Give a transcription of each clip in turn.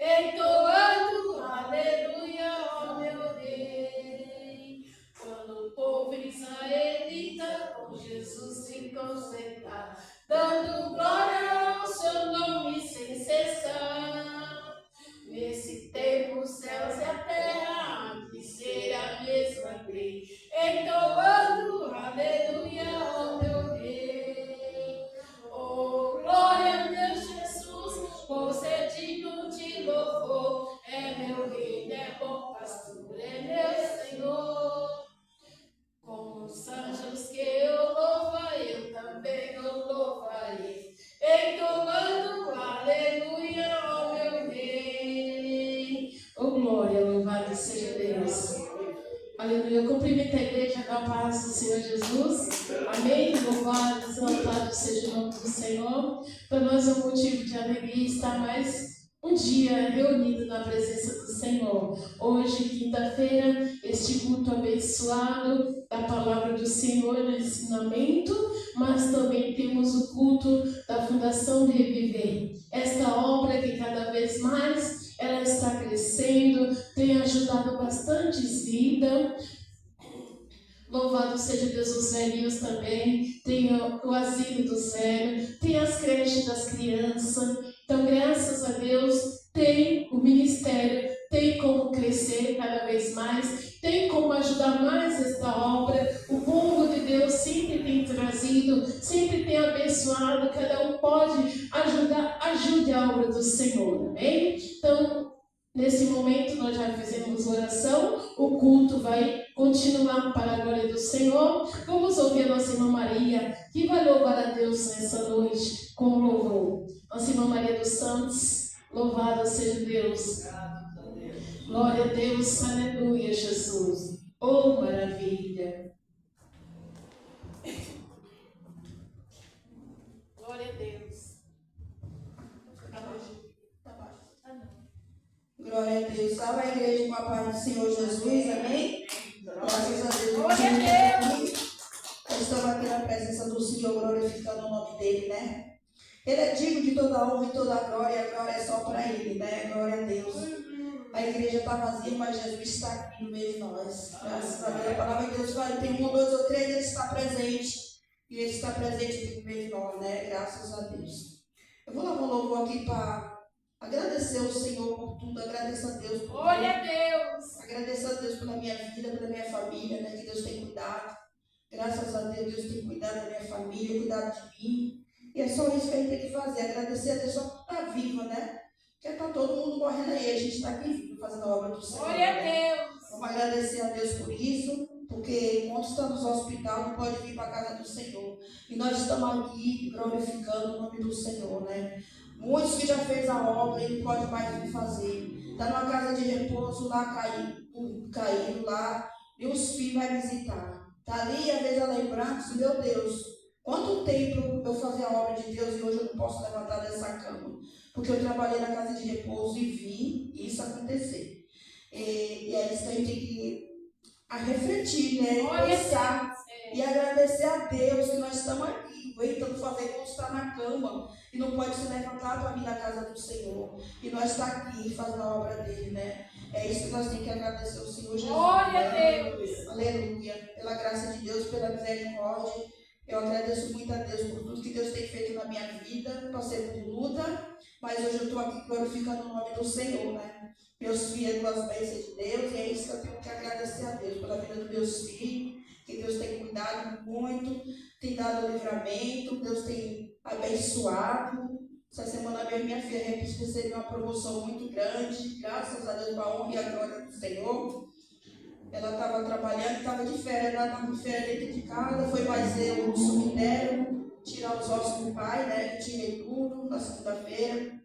entoando aleluia ao meu rei. Quando o povo israelita com Jesus se consertar, dando glória ao seu nome sem cessar. Nesse tempo, os céus e a terra há de ser a mesma lei, entoando aleluia ao meu rei. Oh, glória a Deus Jesus, você é digno de louvor, é meu rei, é bom pastor, é meu Senhor. Com os anjos que eu louvo, eu também eu louvarei, entoando aleluia ao meu rei. Oh, glória, louvado seja Deus. Aleluia. Eu cumprimento a igreja com a paz do Senhor Jesus. Amém. Louvado, exaltado seja o nome do Senhor. Para nós é um motivo de alegria estar mais um dia reunido na presença do Senhor. Hoje, quinta-feira, este culto abençoado da palavra do Senhor no ensinamento, mas também temos o culto da Fundação Reviver. Esta obra que cada vez mais ela está crescendo, tem ajudado bastantes vidas. Louvado seja Deus, os velhinhos também, tem o asilo dos velhos, tem as creches das crianças. Então, graças a Deus, tem o ministério, tem como crescer cada vez mais, tem como ajudar mais esta obra. O povo de Deus sempre tem trazido, sempre tem abençoado, cada um pode ajudar, ajude a obra do Senhor, amém? Então, nesse momento nós já fizemos oração, o culto vai continuar para a glória do Senhor. Vamos ouvir a nossa irmã Maria, que vai louvar a Deus nessa noite com louvor. Nossa irmã Maria dos Santos, louvado seja Deus. Glória a Deus, aleluia, Jesus. Oh, maravilha. Glória a Deus. Glória a Deus. Salve a igreja com a paz do Senhor Jesus, amém? Graças a Deus. Glória a Deus. Estamos aqui na presença do Senhor, glorificando o nome dele, né? Ele é digno de toda honra e toda glória, e a glória é só para ele, né? Glória a Deus. A igreja está vazia, mas Jesus está aqui no meio de nós. Graças a Deus. A palavra de Deus fala, tem 1, 2 ou 3, ele está presente. E ele está presente aqui no meio de nós, né? Graças a Deus. Eu vou lavar um louvor aqui para agradecer ao Senhor por tudo, agradecer a Deus por tudo. Glória a Deus. Agradecer a Deus pela minha vida, pela minha família, né? Que Deus tem cuidado. Graças a Deus, Deus tem cuidado da minha família, cuidado de mim. E é só isso que a gente tem que fazer, agradecer a Deus só por estar viva, né? Porque está todo mundo morrendo aí, a gente está aqui vivo, fazendo a obra do Senhor. Glória a né? Deus. Vamos agradecer a Deus por isso, porque enquanto estamos no hospital, não pode vir para a casa do Senhor. E nós estamos aqui glorificando o nome do Senhor, né? Muitos que já fez a obra e não pode mais vir fazer. Está numa casa de repouso lá caído lá, e os filhos vai visitar. Está ali, às vezes, a lembrança, meu Deus, quanto tempo eu fazia a obra de Deus e hoje eu não posso levantar dessa cama? Porque eu trabalhei na casa de repouso e vi isso acontecer. E é isso que a gente tem que refletir, né? Pensar e agradecer a Deus que nós estamos aqui, tentando fazer como está na cama e não pode se levantar para vir na casa do Senhor. E nós estamos aqui fazendo a obra dele, né? É isso que nós temos que agradecer ao Senhor Jesus. Glória a Deus. Aleluia. Pela graça de Deus, pela misericórdia. Eu agradeço muito a Deus por tudo que Deus tem feito na minha vida. Passei por luta, mas hoje eu estou aqui glorificando o nome do Senhor, né? Meus filhos, as bênçãos de Deus, e é isso que eu tenho que agradecer a Deus pela vida dos meus filhos, que Deus tem cuidado muito, tem dado livramento, Deus tem abençoado. Essa semana mesmo minha filha recebeu uma promoção muito grande, graças a Deus, para a honra e a glória do Senhor. Ela estava trabalhando, estava de férias, ela estava de férias dentro de casa, foi fazer o cemitério, tirar os ossos do pai, né? Eu tirei tudo na segunda-feira.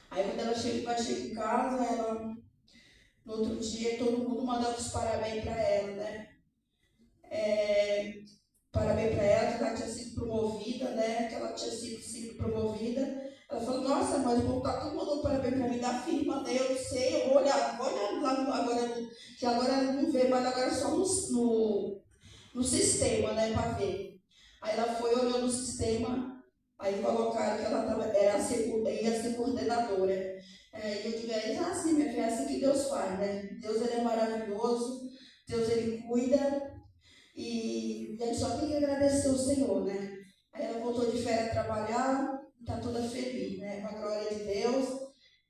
Aí quando ela vai chegar em casa, ela, no outro dia, todo mundo mandava os parabéns para ela, né? Parabéns para ela, que ela tinha sido promovida, né? Que ela tinha sido promovida. Ela falou, nossa, mas o povo está todo mundo dando parabéns para mim da firma, né? Eu não sei, eu vou olhar lá agora, que agora não vê, mas agora é só no sistema, né? Para ver. Aí ela foi, olhou no sistema, Aí colocaram que ela ia ser coordenadora. E eu digo a eles, sim, minha filha, é assim que Deus faz, né? Deus, ele é maravilhoso, Deus, ele cuida, e a gente só tem que agradecer o Senhor, né? Aí ela voltou de férias a trabalhar, está toda feliz, né? Com a glória de Deus.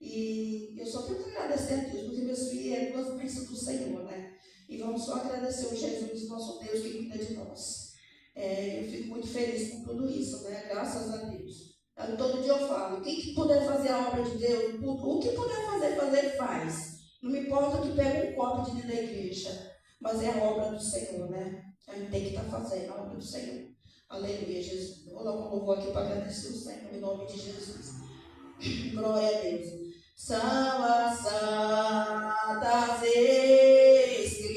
E eu só tenho que agradecer a Deus, porque meus filhos é duas bênçãos do Senhor, né? E vamos só agradecer o Jesus, nosso Deus, que cuida de nós. Eu fico muito feliz com tudo isso, né? Graças a Deus. Todo dia eu falo, quem que puder fazer a obra de Deus, o que puder fazer, faz. Não me importa que pegue um copo de dentro da igreja, mas é a obra do Senhor, né? A gente tem que estar fazendo a obra do Senhor. Aleluia, Jesus. Eu vou dar um louvor aqui para agradecer o Senhor, em nome de Jesus. Glória a Deus. São as santas escrituras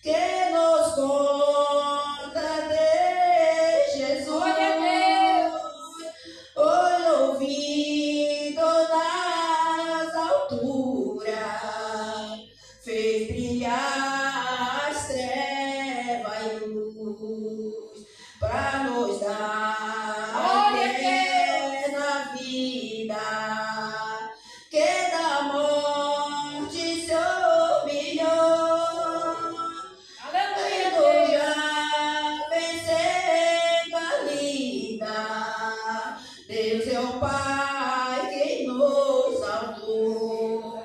que nos conta de Jesus. Glória a Deus. Olho ouvido nas alturas, fez brilhar as trevas e luz para nos dar eterna vida, que da morte se humilhou, Aleluia. já vencendo a lida. Deus é o Pai que nos salvou,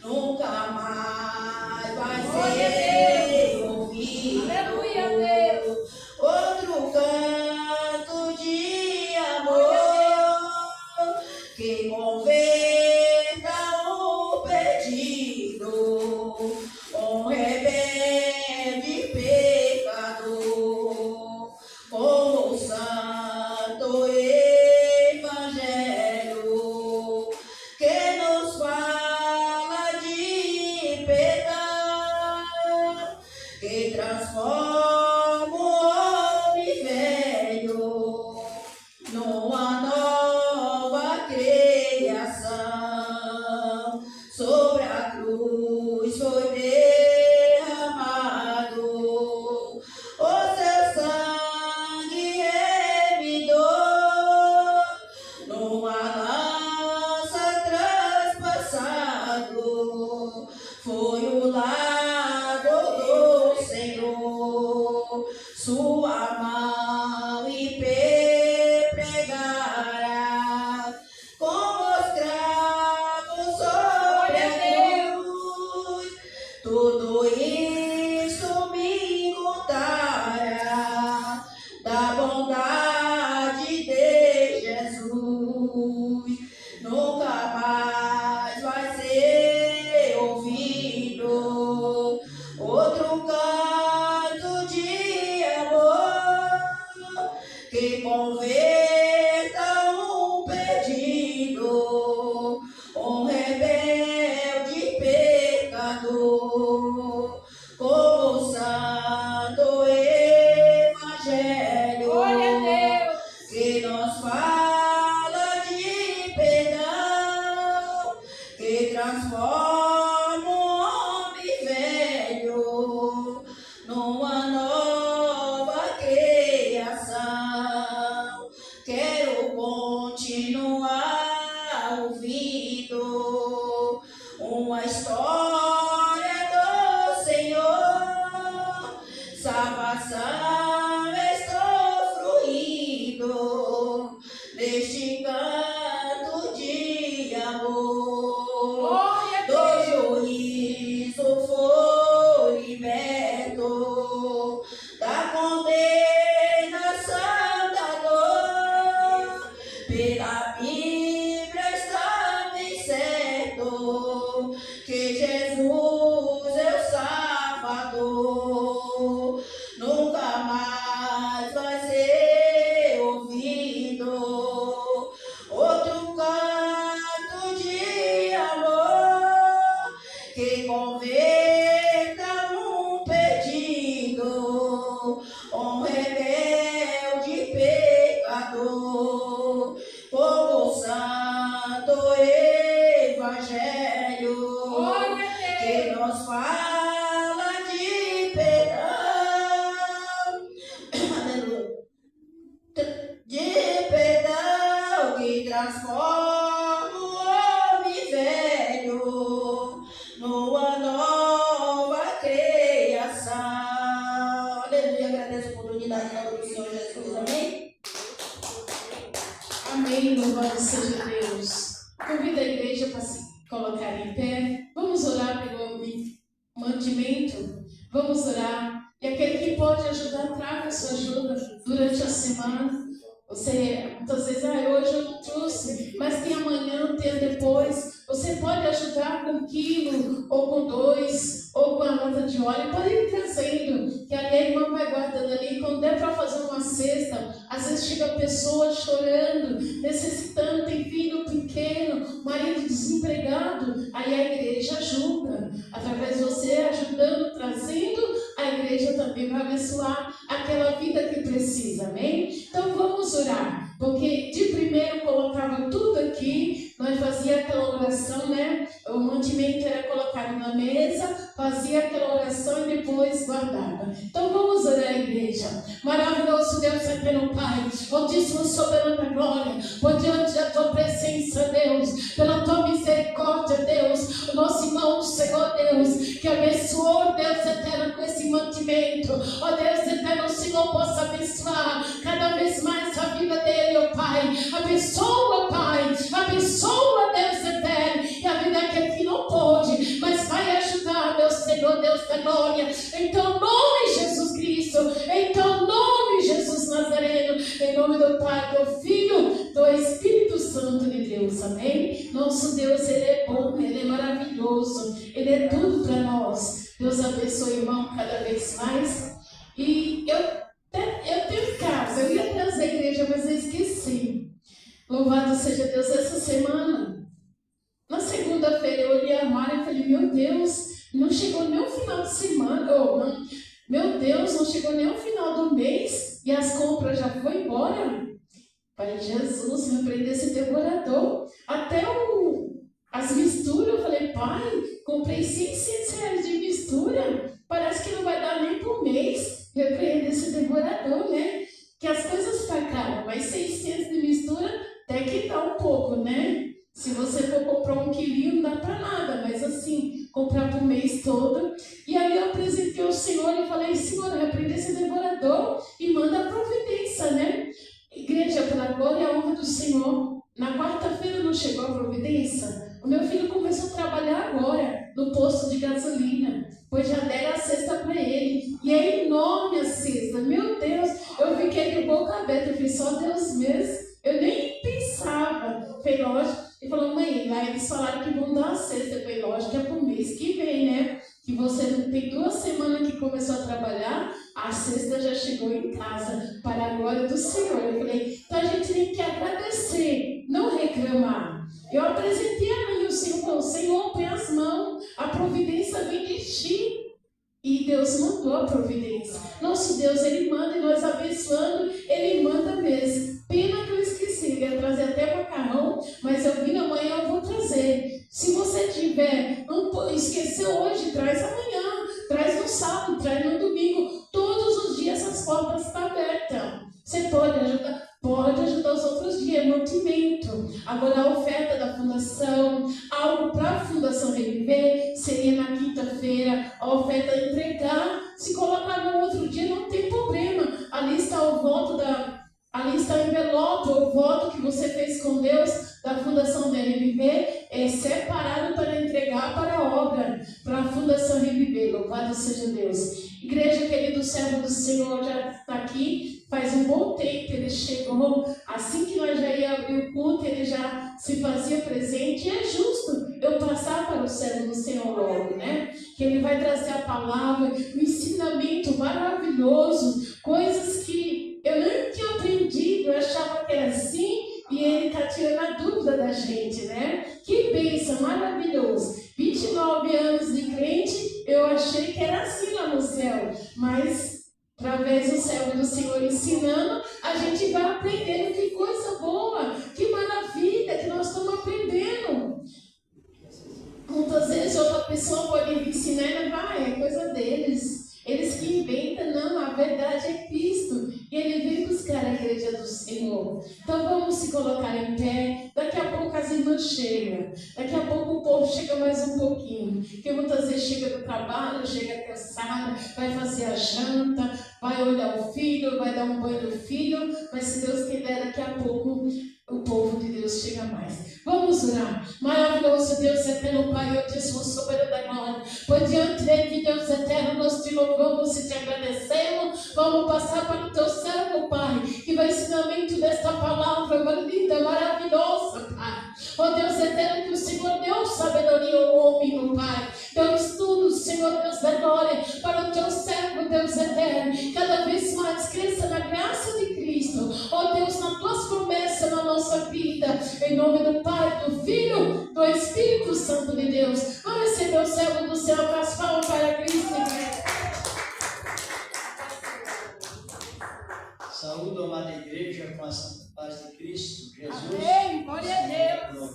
nunca mais vai ser ouvido. Aleluia, Deus. Outro canto de amor que converta o perdido, um rebelde pecador, como o santo evangelho que nos fala de perdão, que transforma o homem velho numa nova criação. Sobre a cruz foi derramado o seu sangue remidor, numa lança transpassado foi o lado do Senhor, sua mão e pé pregará, como os cravos sobre a cruz. Tudo isso me contará da bondade de Jesus. Nunca mais vai ser ouvido outro canto de amor que converta um perdido, um rebelde pecador, como o santo evangelho. Glória a Deus. Que nos fala de perdão, que transforma o homem velho numa nova criação. transforma o homem velho numa nova criação. Aleluia, agradeço a oportunidade em nome do Senhor Jesus, amém? Amém, louvado seja Deus. Convido a igreja para se colocar em pé. Vamos orar pelo mantimento. Vamos orar. E aquele que pode ajudar, traga a sua ajuda durante a semana. Você, muitas vezes, hoje eu não trouxe, mas tem amanhã, tem depois. Você pode ajudar com 1 quilo, ou com 2, ou com a lata de óleo. Pode ir trazendo, que ali a irmã vai guardando ali. Quando der para fazer uma cesta, às vezes chega a pessoa chorando, necessitando, tem filho pequeno, marido desempregado. Aí a igreja ajuda. Através de você ajudando, trazendo, a igreja também vai abençoar aquela vida que precisa, amém? Então vamos orar, porque de primeiro colocava tudo aqui, nós fazia aquela oração, né? O mantimento era colocado na mesa, fazia aquela oração e depois guardava. Então vamos orar, igreja. Maravilhoso Deus eterno Pai, Altíssimo soberano da glória, por diante da tua presença, Deus, pela tua misericórdia, Deus, o nosso irmão, Senhor Deus, que abençoou, Deus eterno, com esse mantimento. Ó Deus eterno, o Senhor possa abençoar cada vez mais a vida dele, ó Pai. Abençoa, Pai, abençoa, Deus eterno, e a vida daquele que não pode, mas vai ajudar, meu Senhor, Deus da glória, em teu nome, Jesus Cristo, em teu nome, Jesus Nazareno, em nome do Pai, do Filho, do Espírito Santo de Deus, amém? Nosso Deus, Ele é bom, Ele é maravilhoso, Ele é tudo para nós. Deus abençoe, irmão, cada vez mais. E eu tenho em casa, eu ia trazer a igreja, mas eu esqueci. Louvado seja Deus. Essa semana, na segunda-feira, eu olhei a Mara e falei, meu Deus, não chegou nem o final de semana, meu Deus, não chegou nem o final do mês e as compras já foram embora. Falei, Jesus, me prende esse devorador. Até as misturas, eu falei, pai, comprei 600 reais de mistura, parece que não vai dar nem por mês. Repreende esse devorador, né? Que as coisas ficam caras, mas 600 de mistura até que dá um pouco, né? Se você for comprar 1 quilinho, não dá para nada, mas assim, comprar para o mês todo. E aí eu apresentei ao Senhor e falei, Senhor, repreende esse devorador e manda a providência, né? Igreja, pela glória e a honra do Senhor. Na quarta-feira não chegou a providência. O meu filho começou a trabalhar agora no posto de gasolina, pois já deram a cesta para ele. E é enorme a cesta. Meu Deus, eu fiquei de boca aberta. Eu falei, só Deus mesmo. Eu nem pensava. Falei, lógico. Ele falou, mãe, lá eles falaram que vão dar a cesta. Eu falei, lógico que é pro mês que vem, né? Que você não tem 2 semanas que começou a trabalhar, a cesta já chegou em casa, para a glória do Senhor. Eu falei, então a gente tem que agradecer, não reclamar. Eu apresentei a mim, o Senhor falou, Senhor, põe as mãos, a providência vem de ti. E Deus mandou a providência. Nosso Deus, Ele manda, e nós abençoando, Ele manda mesmo. Pena que eu esqueci, eu ia trazer até macarrão, mas eu vim amanhã, eu vou trazer. Se você tiver, não esqueceu hoje, traz amanhã, traz no sábado, traz no domingo. Todos os dias as portas estão abertas. Você pode ajudar os outros dias, mantimento. Agora a oferta da fundação, algo para a Fundação Reviver, seria na quinta-feira, a oferta entregar. Se colocar no outro dia, não tem problema. Ali está o voto ali está o envelope, o voto que você fez com Deus da Fundação Reviver, é separado para entregar para a obra, para a Fundação Reviver. Louvado seja Deus. Igreja, querido servo do Senhor, já está aqui, faz um bom tempo, ele chegou, assim que nós já ia abrir o culto, ele já se fazia presente, e é justo eu passar para o servo do Senhor logo, né? Que ele vai trazer a palavra, um ensinamento maravilhoso, coisas que eu nem tinha aprendido, eu achava que era assim, e ele está tirando a dúvida da gente, né? Que bênção, maravilhoso. 29 anos de crente, eu achei que era assim lá no céu, mas através do servo do Senhor ensinando, a gente vai aprendendo. Que coisa boa, que maravilha que nós estamos aprendendo. Muitas vezes outra pessoa pode me ensinar e vai, é coisa deles. Eles que inventam, não, a verdade é Cristo. E Ele vem buscar a igreja do Senhor. Senhor. Então vamos se colocar em pé. Daqui a pouco as irmãs chegam. Daqui a pouco o povo chega mais um pouquinho. Porque muitas vezes chega do trabalho, chega cansada, vai fazer a janta, vai olhar o filho, vai dar um banho no filho. Mas se Deus quiser, daqui a pouco o povo de Deus chega mais. Vamos orar. Maravilhoso Deus eterno, Pai, eu te sou soberano da glória. Por diante de ti, Deus eterno, nós te louvamos e te agradecemos. Vamos passar para o teu servo, Pai, que vai ensinamento desta palavra linda, maravilhosa, Pai. Ó Deus eterno, que o Senhor deu sabedoria ao homem, meu Pai. Deu estudo, Senhor Deus da glória, para o teu servo, Deus eterno. Cada vez mais cresça na graça de Cristo. Ó Deus, nas tuas promessas na nossa vida. Em nome do Pai, do Filho, do Espírito Santo de Deus. Vamos receber o servo do céu, com as palmas para Cristo. Saúdo a amada igreja com a santa paz de Cristo Jesus. Amém. Glória a Deus.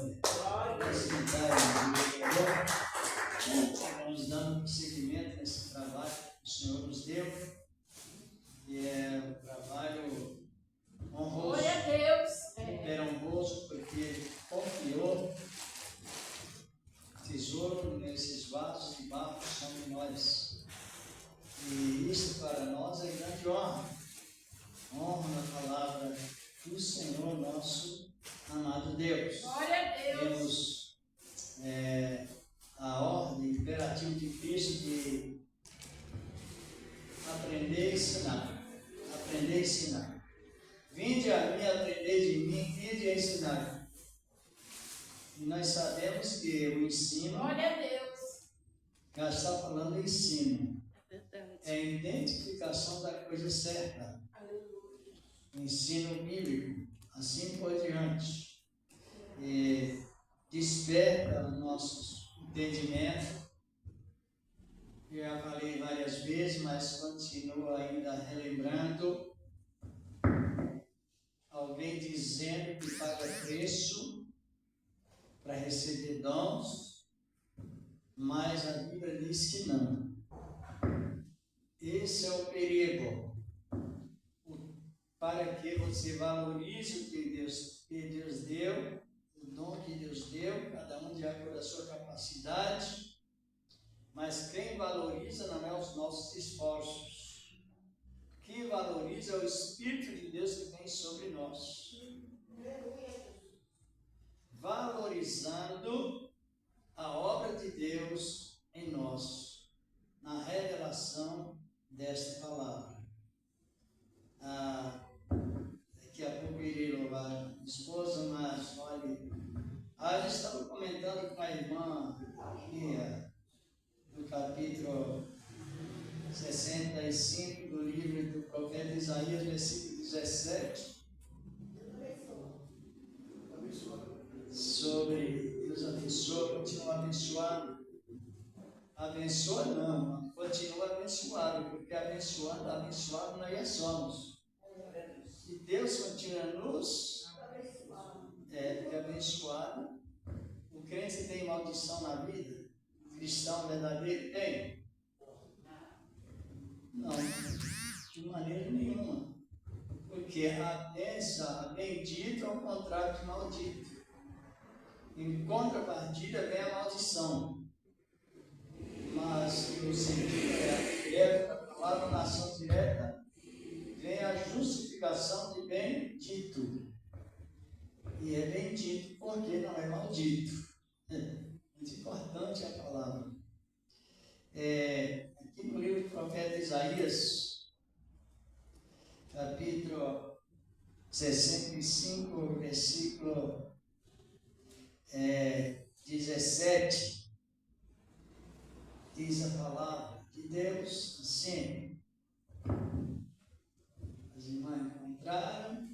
Estamos dando prosseguimento nesse trabalho que o Senhor nos deu. E é um trabalho honroso. Glória a Deus. É honroso porque Ele confiou tesouro nesses vasos de barro que somos nós. E isso para nós é grande honra. Honra na palavra do Senhor nosso amado Deus. Glória a Deus. Temos a ordem imperativa de Cristo de aprender e ensinar. Aprender e ensinar. Vinde a mim, aprender de mim, vinde a ensinar. E nós sabemos que o ensino, Glória a Deus. já está falando de ensino, é a identificação da coisa certa. Ensino bíblico, assim por diante, e desperta o nosso entendimento. Eu já falei várias vezes, mas continuo ainda relembrando. Alguém dizendo que paga preço para receber dons, mas a Bíblia diz que não. Esse é o perigo. Para que você valorize o que Deus deu, o dom que Deus deu, cada um de acordo com a sua capacidade, mas quem valoriza não é os nossos esforços. Quem valoriza é o Espírito de Deus que vem sobre nós. Valorizando a obra de Deus em nós, na revelação desta palavra. Daqui a pouco eu irei louvar a minha esposa, mas olha, eu estava comentando com a irmã do capítulo 65 do livro do profeta Isaías, versículo 17, sobre Deus abençoa, continua abençoando. Abençoa não, continua abençoado, porque abençoado nós já somos. E Deus continua nos porque abençoado. O crente tem maldição na vida? O cristão verdadeiro tem? Não, de maneira nenhuma. Porque a bendita é o contrário de maldito. Em contrapartida vem a maldição. Mas no sentido direto, da palavra na ação direta, vem a justificação de bendito. E é bendito porque não é maldito. Muito importante a palavra. Aqui no livro do profeta Isaías, capítulo 65, versículo 17, diz a palavra de Deus assim. As irmãs encontraram.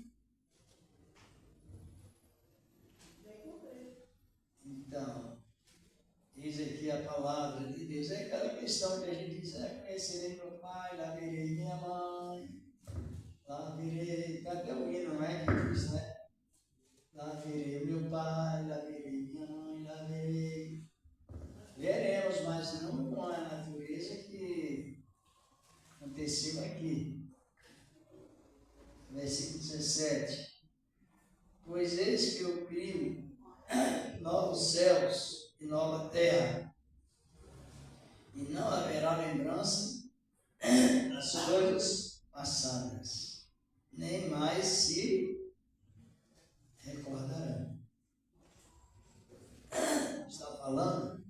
Então, diz aqui a palavra de Deus. É aquela questão que a gente diz: conhecerei meu pai, lá verei minha mãe, lá verei. Cadê o hino, não é? Que diz, né? Lá verei meu pai, lá verei minha mãe, lá verei. Veremos, mas não com a natureza que aconteceu aqui. Versículo 17. Pois eis que eu crio novos céus e nova terra, e não haverá lembrança das coisas passadas, nem mais se recordarão. Está falando?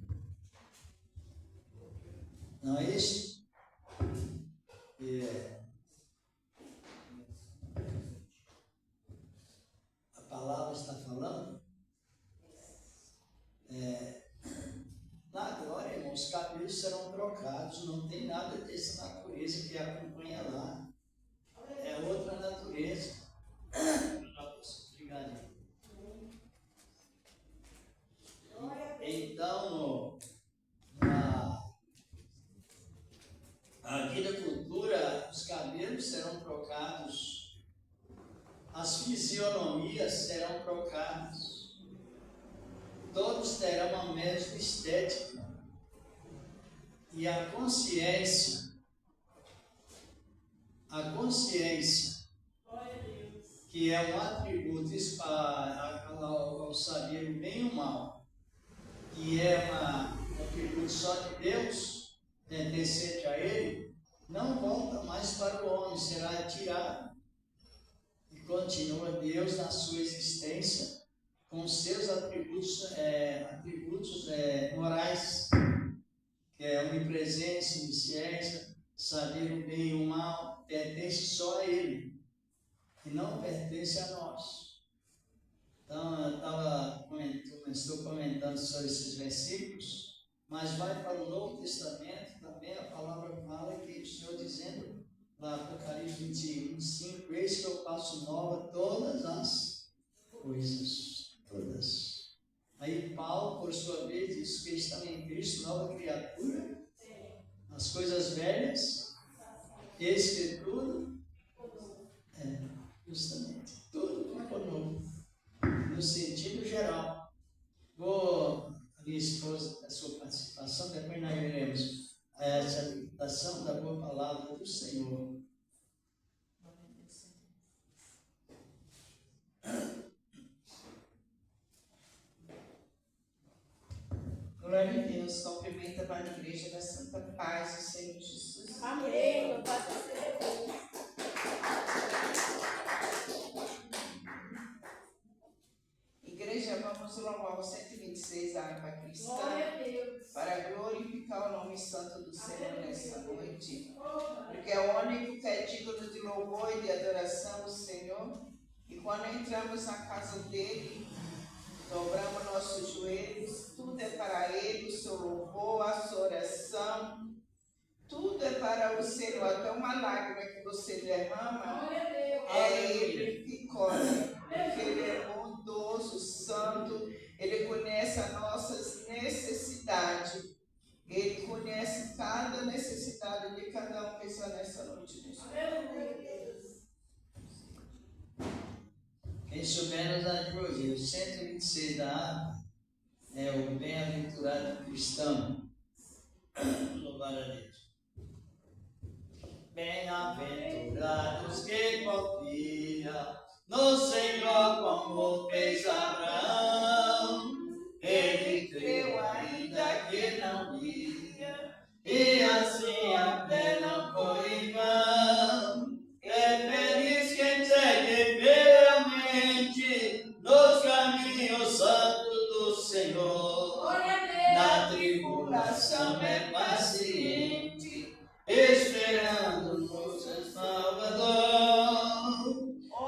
Não é isso? A palavra está falando? Na glória, irmãos, os cabelos serão trocados, não tem nada dessa natureza que acompanha lá. É outra natureza. Obrigado. Então, a vida futura, os cabelos serão trocados, as fisionomias serão trocadas. Todos terão a mesma estética. E a consciência, que é um atributo ao saber o bem e o mal, que é um atributo só de Deus, pertencente a Ele, não volta mais para o homem, será tirado. E continua Deus na sua existência, com seus atributos morais, que é onipresença, onisciência, saber o bem e o mal, pertence só a Ele, e não pertence a nós. Então, estou comentando sobre esses versículos, mas vai para o Novo Testamento, também a palavra fala que o Senhor dizendo, lá Apocalipse 21, 5, eis que eu faço nova todas as coisas. Todas. Aí Paulo, por sua vez, diz que estão em Cristo, nova criatura. As coisas velhas, eis que tudo, justamente, tudo ficou novo, no sentido geral. A minha esposa, a sua participação, depois nós veremos essa meditação da boa palavra do Senhor. Glória a Deus, cumprimenta para a igreja da Santa Paz do Senhor Jesus. Amém. Louvado seja Deus. Igreja, vamos louvar o 126 da harpa cristã. Glória a Deus. Para glorificar o nome santo do Senhor nesta noite. Porque é o único que é digno de louvor e de adoração ao Senhor. E quando entramos na casa dele, dobramos nossos joelhos, tudo é para Ele, o seu louvor, a sua oração, tudo é para o Senhor, até uma lágrima que você derrama, é Ele que colhe, porque Ele é bondoso, santo, Ele conhece as nossas necessidades, Ele conhece cada necessidade de cada um que está nessa noite. Quem souber nos ajude, o 126 da harpa é o bem-aventurado cristão. Louvado a Deus. Bem-aventurados que confiam no Senhor como fez Abraão. Ele creu ainda que não via, e assim a fé não foi em vão. É feliz quem segue fielmente nos caminhos santos do Senhor. Na tribulação é paciente, esperando no seu Salvador.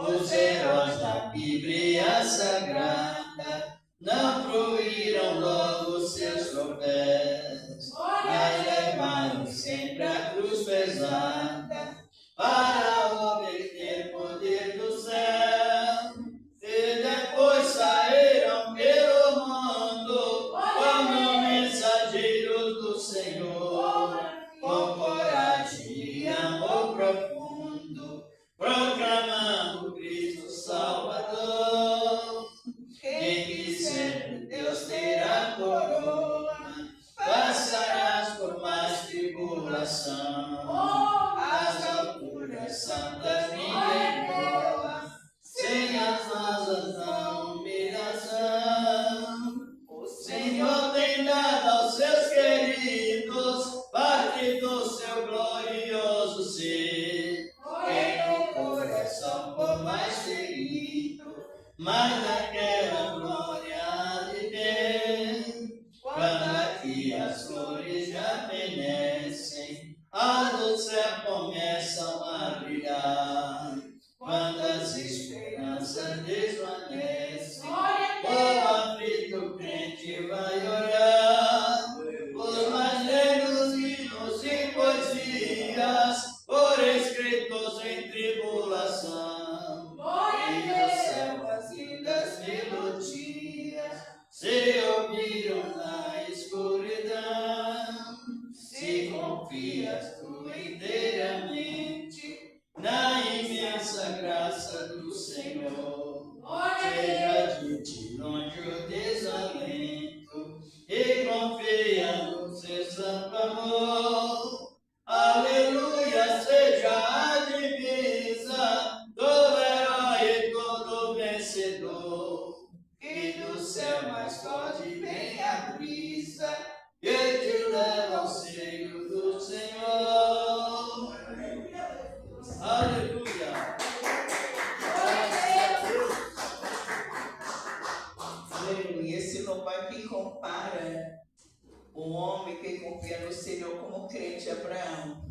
Os heróis da Bíblia Sagrada não fruíram logo seus tropéis, mas levaram sempre a cruz pesada para obter poder do céu, e depois saíram pelo mundo como mensageiros do Senhor, com coragem e amor profundo, proclamando Cristo Salvador. Quem quiser Deus terá por mas aquela glória de Deus, quando aqui as flores já fenecem, as do céu começam a brilhar, quando as esperanças desvanecem, o aflito crente vai orar, os mais velhos hinos e poesias, por escritos em tribulação, e do céu as lindas melodias se ouviram na escuridão. Se confias tu inteiramente na imensa graça do Senhor, seja de ti longe o desalento e confia no seu santo amor. Aleluia, seja a divisa do herói e todo vencedor, e do céu mais forte vem a brisa que te leva ao seio do Senhor. Aleluia. Aleluia. Esse louvor que compara o homem que confia no Senhor como o crente Abraão.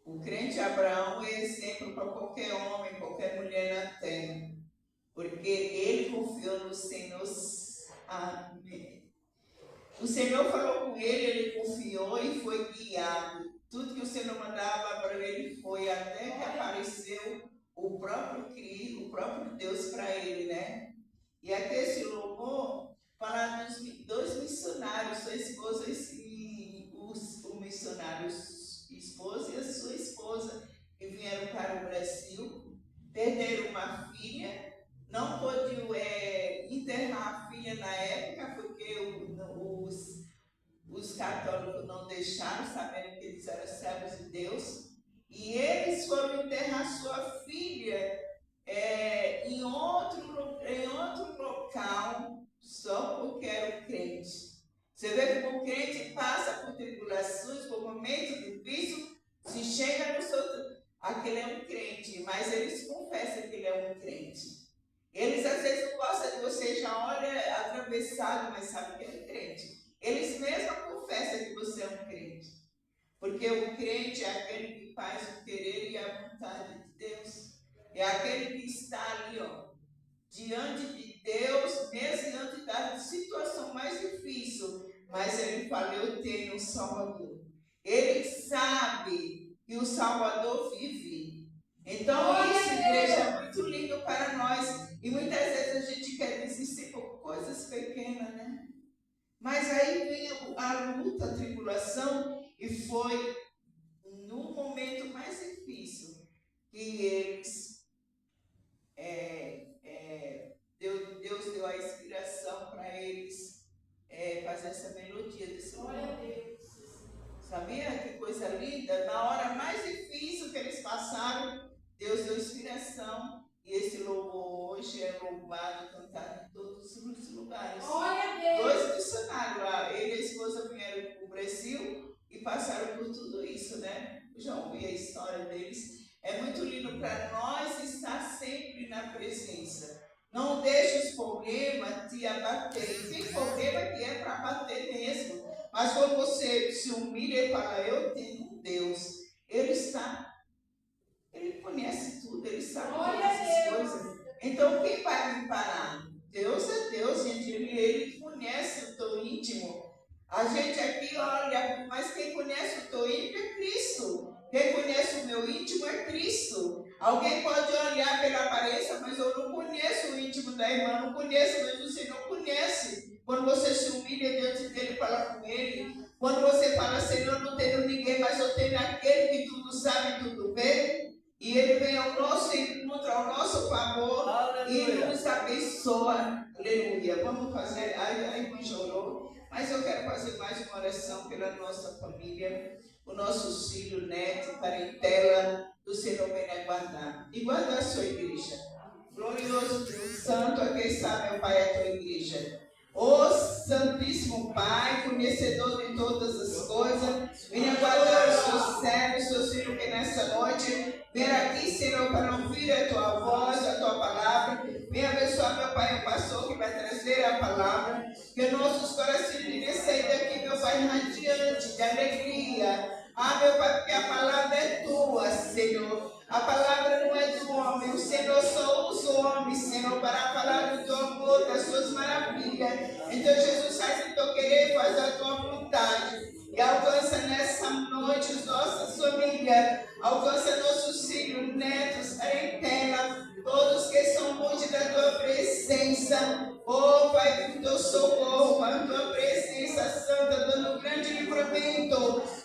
O crente Abraão é exemplo para qualquer homem, qualquer mulher na terra, porque ele confiou no Senhor. Amém. O Senhor falou com ele confiou e foi guiado. Tudo que o Senhor mandava para ele foi, até que apareceu o próprio Cristo, o próprio Deus para ele, né? E aqui esse louvor fala dos dois missionários, sua esposa e o missionário esposa e a sua esposa, que vieram para o Brasil, perderam uma filha, não podiam enterrar a filha na época, porque os católicos não deixaram, sabendo que eles eram servos de Deus, e eles foram enterrar sua filha em outro local, só porque era um crente. Você vê como o crente passa por tribulações, por momentos difíceis, se chega no seu... Aquele é um crente, mas eles confessam que ele é um crente. Eles às vezes não gostam de você, já olha atravessado, mas sabe que é um crente. Eles mesmos confessam que você é um crente. Porque o crente é aquele que faz o querer e a vontade de Deus. É aquele que está ali, ó, diante de Deus, mesmo diante da situação mais difícil. Mas ele fala, eu tenho um Salvador. Ele sabe que o Salvador vive. Então, isso, igreja, é muito lindo para nós. E muitas vezes a gente quer desistir por coisas pequenas, né? Mas aí vem a luta, a tribulação, e foi no momento mais difícil que eles, Deus deu a inspiração para eles fazer essa melodia desse louvor. Sabia que coisa linda? Na hora mais difícil que eles passaram, Deus deu inspiração. E esse louvor hoje é louvado, cantado em todos os lugares. Dois missionários lá, ele e a esposa vieram para o Brasil e passaram por tudo isso, né? Eu já ouvi a história deles. É muito lindo para nós estar sempre na presença. Não deixe os problemas te abater. Tem problema que é para bater mesmo. Mas quando você se humilha e fala, eu tenho um Deus, Ele conhece tudo, Ele sabe todas as coisas. Então quem vai me parar? Deus é Deus, gente. Ele conhece o teu íntimo. A gente aqui olha, mas quem conhece o teu íntimo é Cristo. Quem conhece o meu íntimo é Cristo. Alguém pode olhar pela aparência, mas eu não conheço o íntimo da irmã, não conheço, mas o Senhor conhece. Quando você se humilha diante dele, fala com ele. Quando você fala, Senhor, não tenho ninguém, mas eu tenho aquele que tudo sabe, tudo vê. E ele vem ao nosso encontro, ao nosso favor. Aleluia. E nos abençoa. Aleluia. Vamos fazer, a irmã chorou, mas eu quero fazer mais uma oração pela nossa família, o nosso filho, neto, parentela, do Senhor venha guardar. E guardar a sua igreja. Glorioso Deus Santo, aqui está, meu Pai, a tua igreja. Ó Santíssimo Pai, conhecedor de todas as coisas, venha guardar os seus servos, seus filhos que nessa noite, venha aqui, Senhor, para ouvir a tua voz, a tua palavra, venha abençoar Que nossos corações irem sair daqui, meu Pai, radiante, de alegria. Ah, meu Pai, porque a palavra é tua, Senhor. A palavra não é do homem. O Senhor só usa o homem, Senhor, para falar do teu amor, das suas maravilhas. Então, Jesus, faz o teu querer, faz a tua vontade. E alcança nessa noite as nossas famílias. Alcança nossos filhos, netos, parentela. Todos que são muitos da tua presença. Oh, Pai, com teu socorro, com a tua presença santa, dando grande livramento.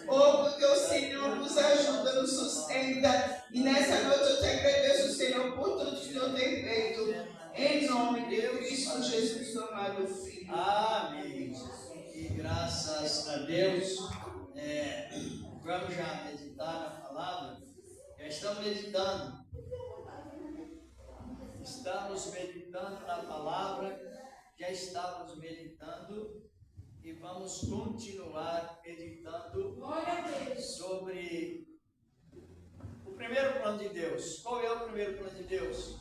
Oh, porque o Senhor nos ajuda, nos sustenta. E nessa noite eu te agradeço, Senhor, por tudo que o Senhor tem feito. Em nome de Cristo Jesus, amado Filho. Amém. E graças a Deus, vamos já meditar na palavra. Já estamos meditando. Estamos meditando na palavra, já estávamos meditando e vamos continuar meditando sobre o primeiro plano de Deus. Qual é o primeiro plano de Deus?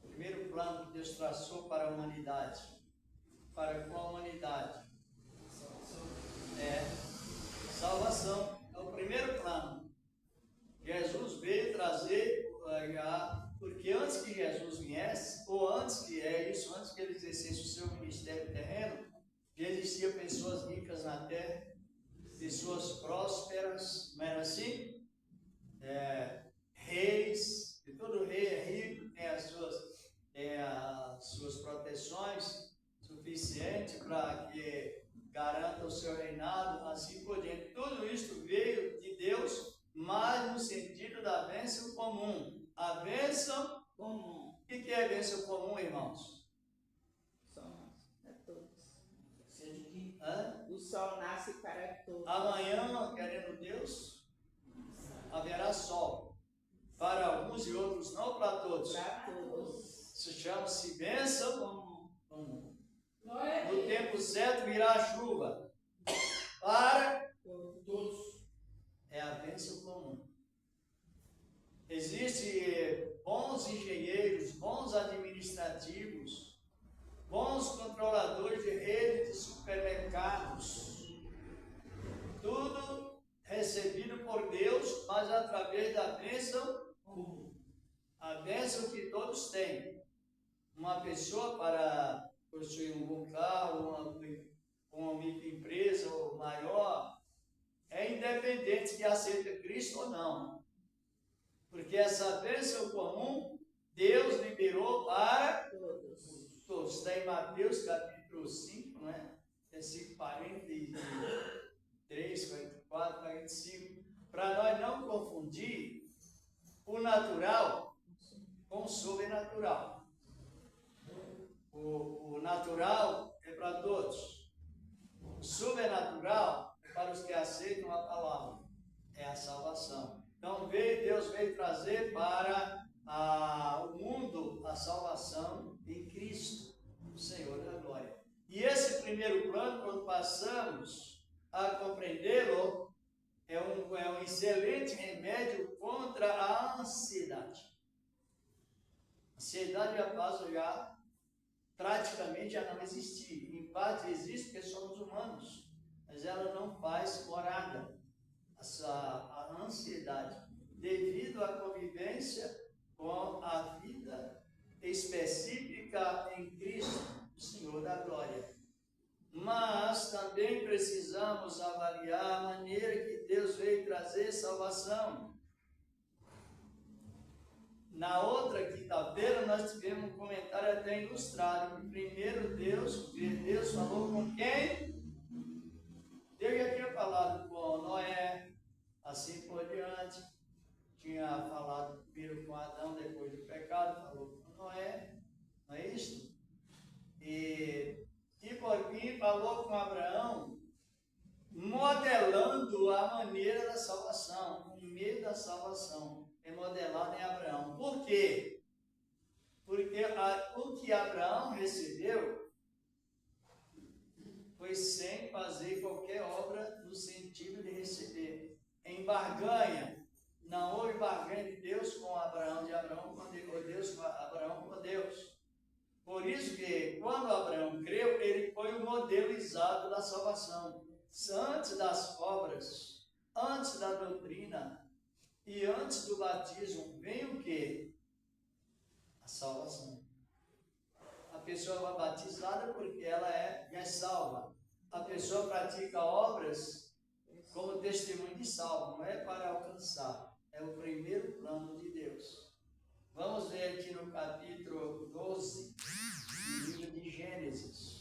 O primeiro plano que Deus traçou para a humanidade. Para qual humanidade? Salvação. É o primeiro plano. Jesus veio trazer porque antes que Jesus viesse, ou antes que ele exercesse o seu ministério terreno, já existiam pessoas ricas na terra, pessoas prósperas, não era assim? Reis, e todo rei é rico, tem as suas proteções suficientes para que garanta o seu reinado, assim por diante. Tudo isto veio de Deus, mas no sentido da bênção comum. A bênção comum. O que é bênção comum, irmãos? O sol nasce para todos. Amanhã, querendo Deus, haverá sol. Para alguns e outros não, para todos. Para todos. Isso chama-se bênção comum. No tempo certo virá a chuva. Para todos. É a bênção comum. Existem bons engenheiros, bons administrativos, bons controladores de rede de supermercados. Tudo recebido por Deus, mas através da bênção comum. A bênção que todos têm. Uma pessoa para possuir um bom carro, uma microempresa ou maior, é independente de aceita Cristo ou não. Porque essa bênção comum, Deus liberou para todos. Está em Mateus capítulo 5, não é? Versículo 43, 44, 45. Para nós não confundir o natural com o sobrenatural. O natural é para todos. O sobrenatural é para os que aceitam a palavra. É a salvação. Então Deus veio trazer para o mundo a salvação em Cristo, o Senhor da glória. E esse primeiro plano, quando passamos a compreendê-lo, é um excelente remédio contra a ansiedade. A ansiedade e a paz já praticamente já não existir. Em parte existe porque somos humanos, mas ela não faz morada. A ansiedade, devido à convivência com a vida específica em Cristo, o Senhor da glória. Mas também precisamos avaliar a maneira que Deus veio trazer salvação. Na outra quinta-feira nós tivemos um comentário até ilustrado. Primeiro Deus falou com quem? Deus já tinha falado com Noé, assim por diante. Tinha falado primeiro com Adão, depois do pecado, falou com Noé, não é isso? E por fim falou com Abraão, modelando a maneira da salvação, o meio da salvação é modelado em Abraão. Por quê? Porque o que Abraão recebeu foi sem fazer qualquer obra no sentido de receber. Em barganha, não houve barganha de Deus com Abraão, de Abraão com Deus, com Abraão com Deus. Por isso que quando Abraão modelo exato da salvação. Antes das obras, antes da doutrina e antes do batismo, vem o quê? A salvação. A pessoa é batizada porque ela é salva. A pessoa pratica obras como testemunho de salvo, não é para alcançar. É o primeiro plano de Deus. Vamos ver aqui no capítulo 12, do livro de Gênesis.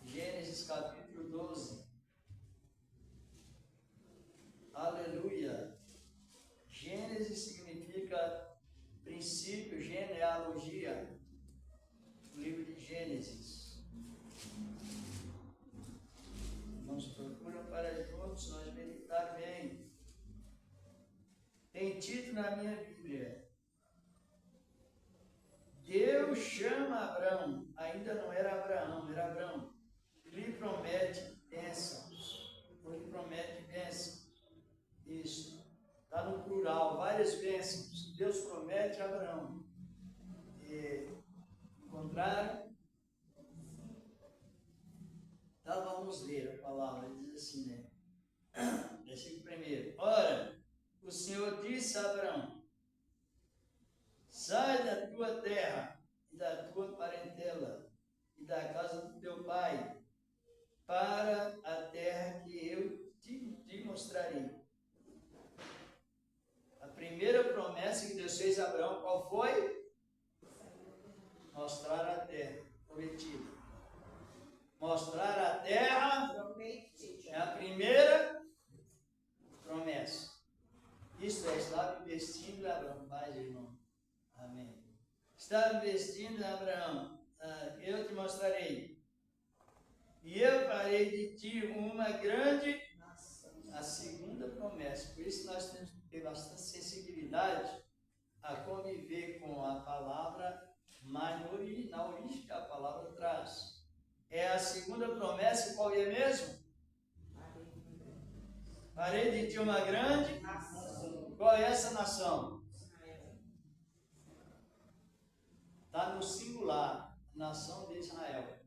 Gênesis capítulo 12. Aleluia. Gênesis significa princípio, genealogia. O livro de Gênesis. Irmãos, procuram para juntos nós meditar bem. Tem título na minha Bíblia. Deus chama Abraão, ainda não era Abraão, era Abraão. Lhe promete bênçãos. Lhe promete bênçãos. Isso. Está no plural, várias bênçãos. Deus promete a Abraão. E, encontraram? Então vamos ler a palavra. Diz assim, né? Versículo 1. Ora, o Senhor disse a Abraão: sai da tua terra e da tua parentela e da casa do teu pai para a terra que eu te mostrarei. A primeira promessa que Deus fez a Abraão, qual foi? Mostrar a terra prometida. Mostrar a terra é a primeira promessa. Isto é, estava investindo em Abraão. Paz, irmão. Amém. Estava investindo em Abraão. Eu te mostrarei. E eu farei de ti uma grande... A segunda promessa. Por isso nós temos que ter bastante sensibilidade a conviver com a palavra, mas na origem que a palavra traz. É a segunda promessa, qual é mesmo? Farei de ti uma grande nação. Qual é essa nação? Está no singular, nação de Israel.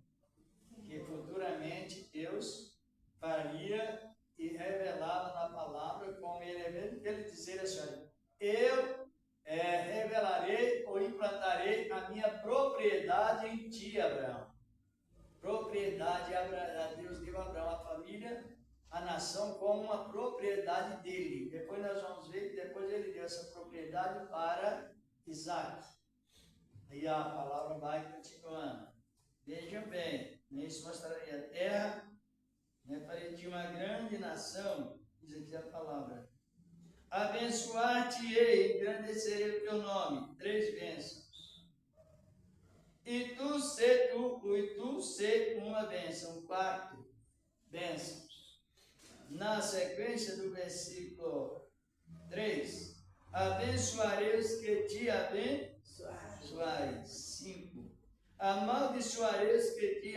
Que futuramente Deus faria e revelava na palavra, como ele dizer assim: eu revelarei ou implantarei a minha propriedade em ti, Abraão. Propriedade, Deus deu a Abraão, a família, a nação, como uma propriedade dele. Depois nós vamos ver que depois ele deu essa propriedade para Isaac. E a palavra vai continuando. Vejam bem, isso mostraria a terra, farei de uma grande nação, diz aqui a palavra. Abençoar-te-ei, engrandecerei o teu nome. 3 bênçãos. E tu ser uma bênção. 4 bênçãos. Na sequência do versículo 3, abençoarei os que te abençoarem. 5. Amaldiçoarei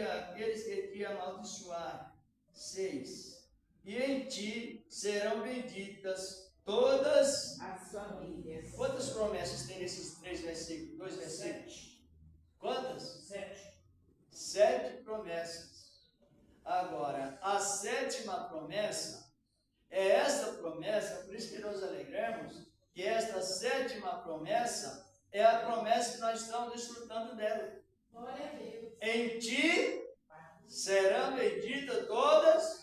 aqueles que te amaldiçoarem. 6. E em ti serão benditas todas as famílias. Quantas promessas tem nesses 3 versículos? 2 versículos? Quantas? 7. 7 promessas. Agora, a 7ª promessa é essa promessa, por isso que nós alegramos que esta 7ª promessa é a promessa que nós estamos desfrutando dela. Glória a Deus. Em ti serão benditas todas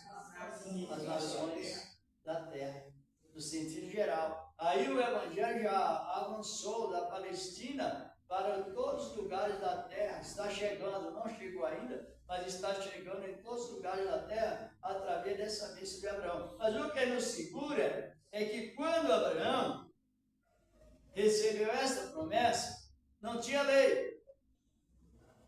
as nações da terra, no sentido geral. Aí o Evangelho já avançou da Palestina para todos os lugares da terra, está chegando, não chegou ainda, mas está chegando em todos os lugares da terra através dessa bênção de Abraão. Mas o que nos segura é que quando Abraão recebeu essa promessa, não tinha lei.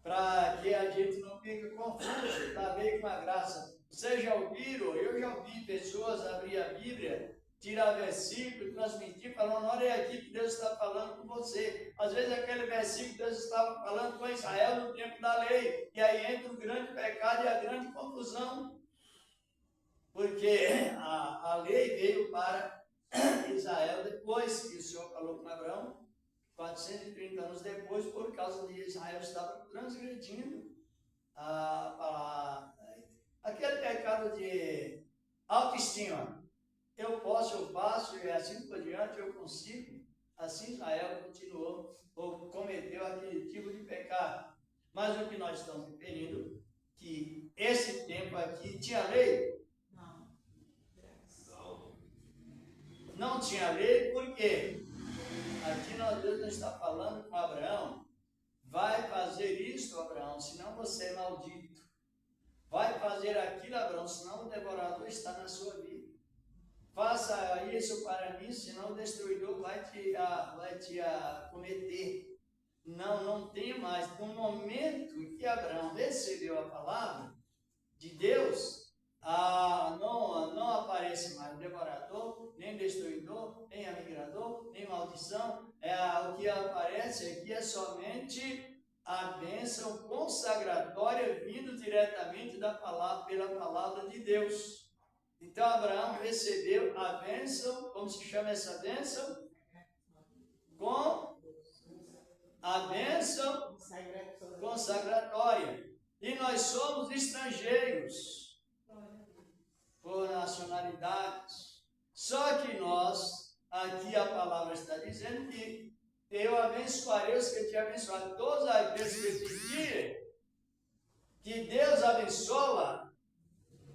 Para que a gente não fique confuso, está bem com a graça. Vocês já ouviram? Eu já ouvi pessoas abrir a Bíblia, tirar versículo, transmitir, falando: olha, é aqui que Deus está falando com você. Às vezes aquele versículo Deus estava falando com Israel no tempo da lei. E aí entra o grande pecado e a grande confusão. Porque a lei veio para Israel depois que o Senhor falou com Abraão. 430 anos depois, por causa de Israel estava transgredindo aquele pecado de autoestima. Eu posso, eu faço, e assim por diante eu consigo. Assim Israel continuou, ou cometeu aquele tipo de pecado. Mas o que nós estamos referindo, que esse tempo aqui tinha lei? Não tinha lei, por quê? Aqui Deus não está falando com Abraão, vai fazer isto, Abraão, senão você é maldito. Vai fazer aquilo, Abraão, senão o devorador está na sua vida. Faça isso para mim, senão o destruidor vai te cometer. Não tem mais. No momento que Abraão recebeu a palavra de Deus, não aparece mais devorador, nem destruidor, nem migrador, nem maldição. O que aparece aqui é somente a bênção consagratória vindo diretamente pela palavra de Deus. Então Abraão recebeu a bênção, como se chama essa bênção? Com a bênção consagratória. E nós somos estrangeiros por nacionalidades. Só que nós, aqui a palavra está dizendo que eu abençoarei os que te abençoarem. Todos aqueles que pedirem, que Deus abençoa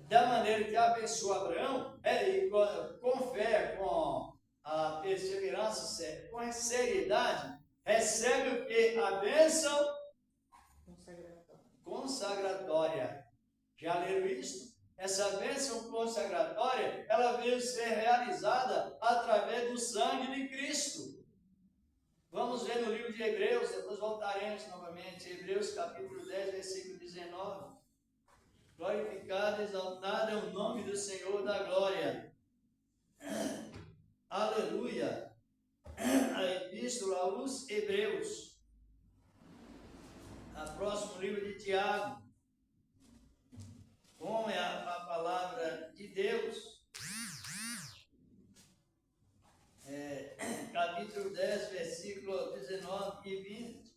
da maneira que abençoou Abraão, com fé, com a perseverança, com seriedade, recebe o que? A bênção consagratória. Já leram isso? Essa bênção consagratória, ela veio ser realizada através do sangue de Cristo. Vamos ver no livro de Hebreus, depois voltaremos novamente, Hebreus capítulo 10, versículo 19. Glorificado, exaltado é o nome do Senhor da glória. Aleluia. A epístola aos Hebreus. A próximo livro de Tiago. Como é a palavra de Deus. Capítulo 10, versículo 19 e 20.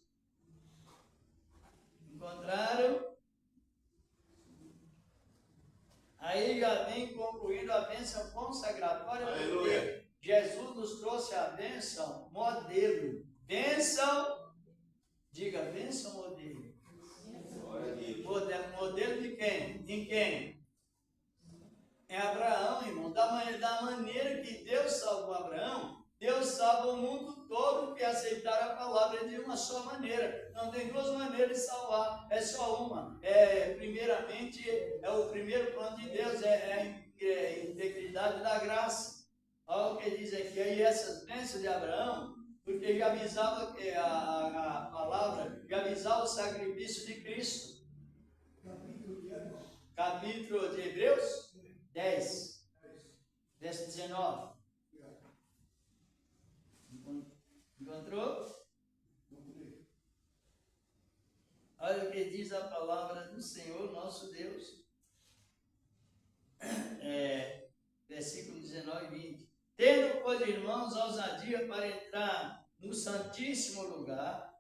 Encontraram? Aí já vem concluindo a bênção consagratória. Aleluia. Jesus nos trouxe a bênção modelo. Bênção, diga bênção modelo. Modelo de quem? Em quem? É Abraão, irmão. Da maneira que Deus salvou Abraão, Deus salva o mundo todo que aceitar a palavra de uma só maneira. Não tem duas maneiras de salvar, é só uma. Primeiramente, o primeiro plano de Deus é a integridade da graça. Olha o que diz aqui, aí essas bênçãos de Abraão, porque já avisava que a palavra, já avisava o sacrifício de Cristo. Capítulo de Hebreus 10, verso 19. Encontrou? Olha o que diz a palavra do Senhor, nosso Deus. Versículo 19 e 20. Tendo, pois, irmãos, ousadia para entrar no santíssimo lugar,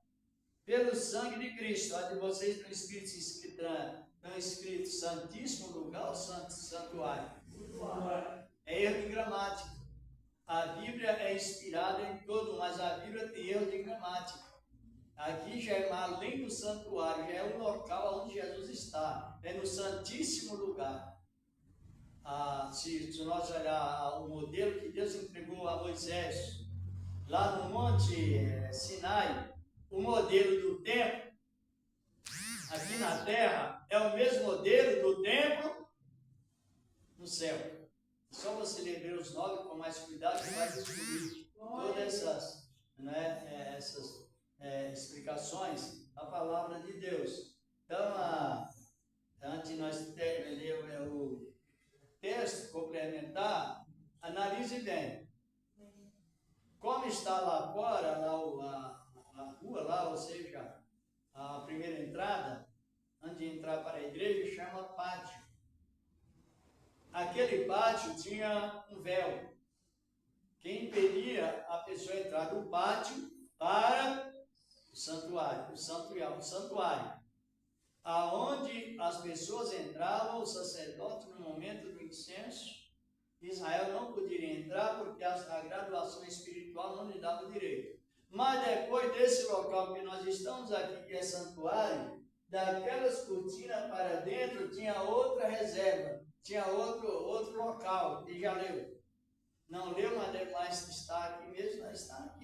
pelo sangue de Cristo. A de vocês estão escritos santíssimo lugar ou santuário? É erro de gramática. A Bíblia é inspirada em todo, mas a Bíblia tem erro de gramática. Aqui já é além do santuário, já é o local onde Jesus está. É no santíssimo lugar. Se nós olhar o modelo que Deus entregou a Moisés, lá no Monte Sinai, o modelo do templo, aqui na terra, é o mesmo modelo do templo no céu. Só você ler Hebreus 9 com mais cuidado que vai descobrir todas essas explicações da palavra de Deus. Então, antes de nós ler o texto complementar, analise bem. Como está lá fora, a rua lá, ou seja, a primeira entrada, antes de entrar para a igreja, chama pátio. Aquele pátio tinha um véu que impedia a pessoa entrar do pátio para o santuário, aonde as pessoas entravam, o sacerdote no momento do incenso. Israel não poderia entrar porque a graduação espiritual não lhe dava direito. Mas depois desse local que nós estamos aqui, que é santuário, daquelas cortinas para dentro tinha outra reserva, tinha outro local, que já leu. Não leu, mas está aqui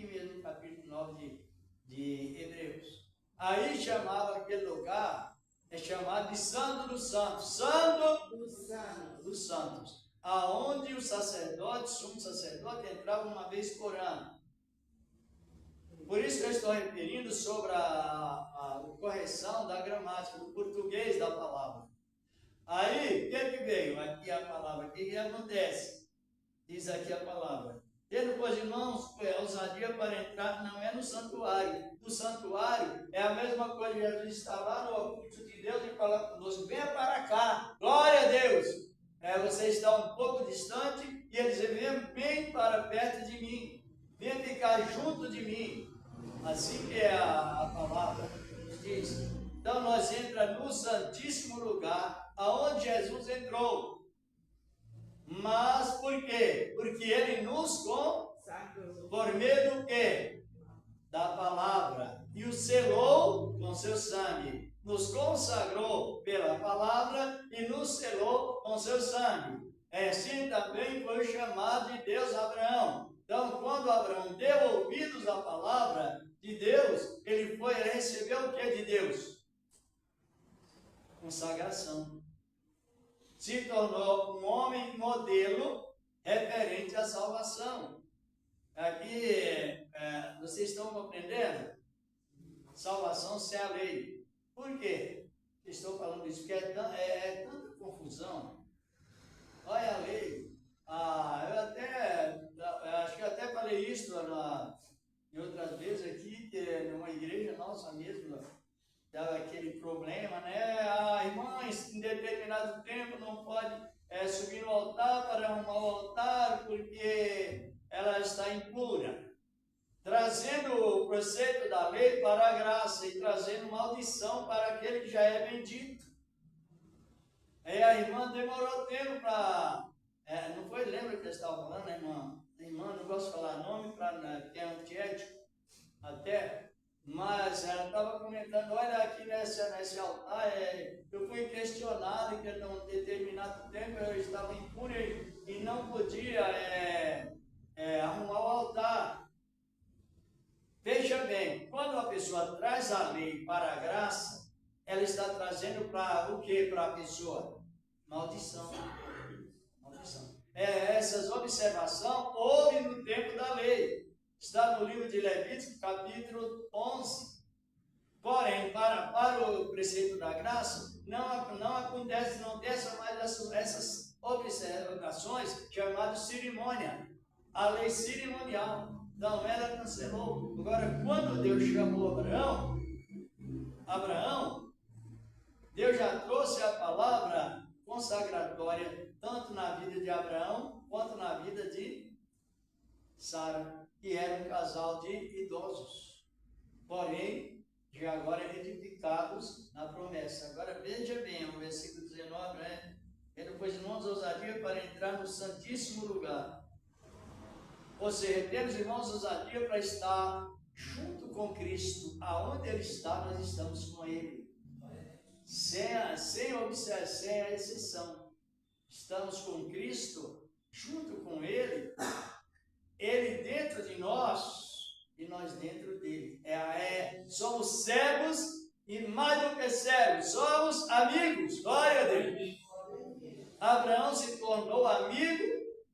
mesmo no capítulo 9 de Hebreus. Aí chamava aquele lugar, é chamado de Santo dos Santos, Santo dos Santos, aonde o sacerdote, sumo sacerdote, entrava uma vez por ano. Por isso que eu estou referindo sobre a correção da gramática, do português da palavra. Aí, o que veio? Aqui a palavra, o que acontece? Diz aqui a palavra. Tendo, pois, irmãos, ousadia para entrar, não é no santuário. No santuário é a mesma coisa que Jesus está lá no oculto de Deus e fala conosco, venha para cá, glória a Deus. Você está um pouco distante e ele diz, venha bem para perto de mim, venha ficar junto de mim. Assim que é a palavra nos diz. Então nós entramos no santíssimo lugar, aonde Jesus entrou. Mas por quê? Porque ele nos consagrou. Por meio do quê? Da palavra. E o selou com seu sangue. Nos consagrou pela palavra e nos selou com seu sangue. Assim também foi chamado de Deus Abraão. Então, quando Abraão deu ouvidos à palavra de Deus, ele recebeu o que de Deus? Consagração. Se tornou um homem modelo referente à salvação. Aqui, vocês estão compreendendo? Salvação sem a lei. Por quê? Estou falando isso porque é tanta confusão. Olha a lei. Eu acho que eu até falei isso em outras vezes aqui, que numa igreja nossa mesmo, dava aquele problema, né? Irmãs, em determinado tempo não pode subir no altar para arrumar o altar porque ela está impura. Trazendo o preceito da lei para a graça e trazendo maldição para aquele que já é bendito. Aí a irmã demorou tempo para... não foi, lembra que eu estava falando, né, irmã? Irmã, não gosto de falar nome, porque é antiético até, mas ela estava comentando, olha aqui nesse altar, eu fui questionado que num determinado tempo eu estava impura e não podia arrumar o altar. Veja bem, quando a pessoa traz a lei para a graça, ela está trazendo para o que para a pessoa? Maldição. Essas observações houve no tempo da lei. Está no livro de Levítico, capítulo 11. Porém, para o preceito da graça, não acontece, não desce mais essas observações chamadas cerimônia. A lei cerimonial. Então, ela cancelou. Agora, quando Deus chamou Abraão, Deus já trouxe a palavra consagratória tanto na vida de Abraão quanto na vida de Sara, que era um casal de idosos, porém já agora edificados na promessa. Agora veja bem o versículo 19, né? Ele pôs irmãos ousadia para entrar no santíssimo lugar. Ou seja, temos irmãos ousadia para estar junto com Cristo. Aonde Ele está, nós estamos com Ele. Sem a exceção. Estamos com Cristo, junto com Ele, Ele dentro de nós e nós dentro dele. Somos cegos e mais do que cegos, somos amigos. Glória a Deus. Abraão se tornou amigo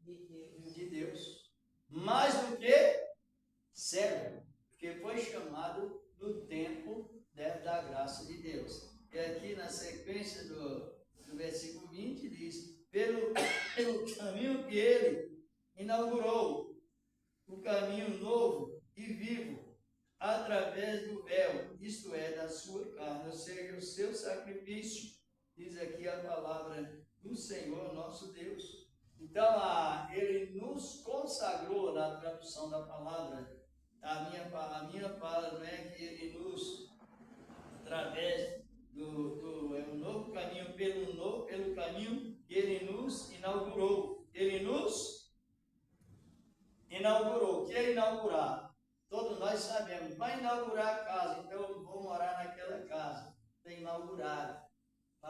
de Deus, mais do que cego, porque foi chamado no tempo da graça de Deus. E aqui na sequência do versículo 20 diz, pelo caminho que ele inaugurou, o caminho novo e vivo, através do véu, isto é, da sua carne, ou seja, o seu sacrifício, diz aqui a palavra do Senhor nosso Deus. Então, ele nos consagrou na tradução da palavra, a minha fala não é que ele nos, através é um novo caminho, pelo caminho que ele nos inaugurou. Ele nos inaugurou. O que é inaugurar? Todos nós sabemos. Vai inaugurar a casa, então eu vou morar naquela casa. Está inaugurada.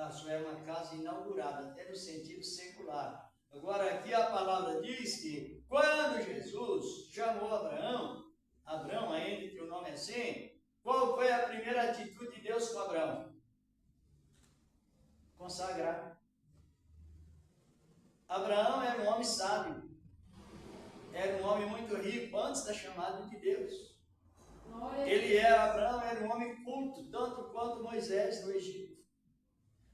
Isso é uma casa inaugurada, até no sentido secular. Agora, aqui a palavra diz que quando Jesus chamou Abraão ainda que o nome é assim, qual foi a primeira atitude de Deus com Abraão? Consagrar. Abraão era um homem sábio, era um homem muito rico antes da chamada de Deus. Abraão era um homem culto, tanto quanto Moisés no Egito.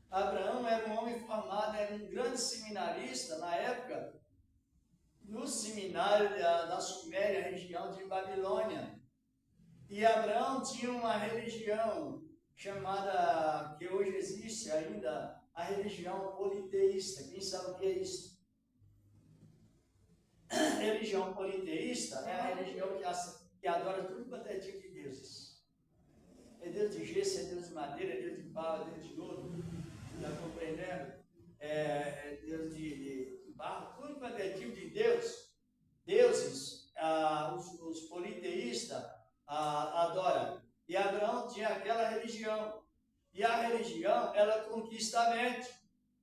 Abraão era um homem formado, era um grande seminarista na época, no seminário da Suméria, região de Babilônia. E Abraão tinha uma religião chamada, que hoje existe ainda, a religião politeísta. Quem sabe o que é isso? Religião politeísta é a religião que adora tudo quanto é tipo de deuses. É Deus de gesso, é Deus de madeira, é Deus de pau, é Deus de ouro. Está compreendendo? É Deus de barro, tudo quanto é tipo de deuses, os politeístas adoram. E Abraão tinha aquela religião. E a religião, ela conquista a mente.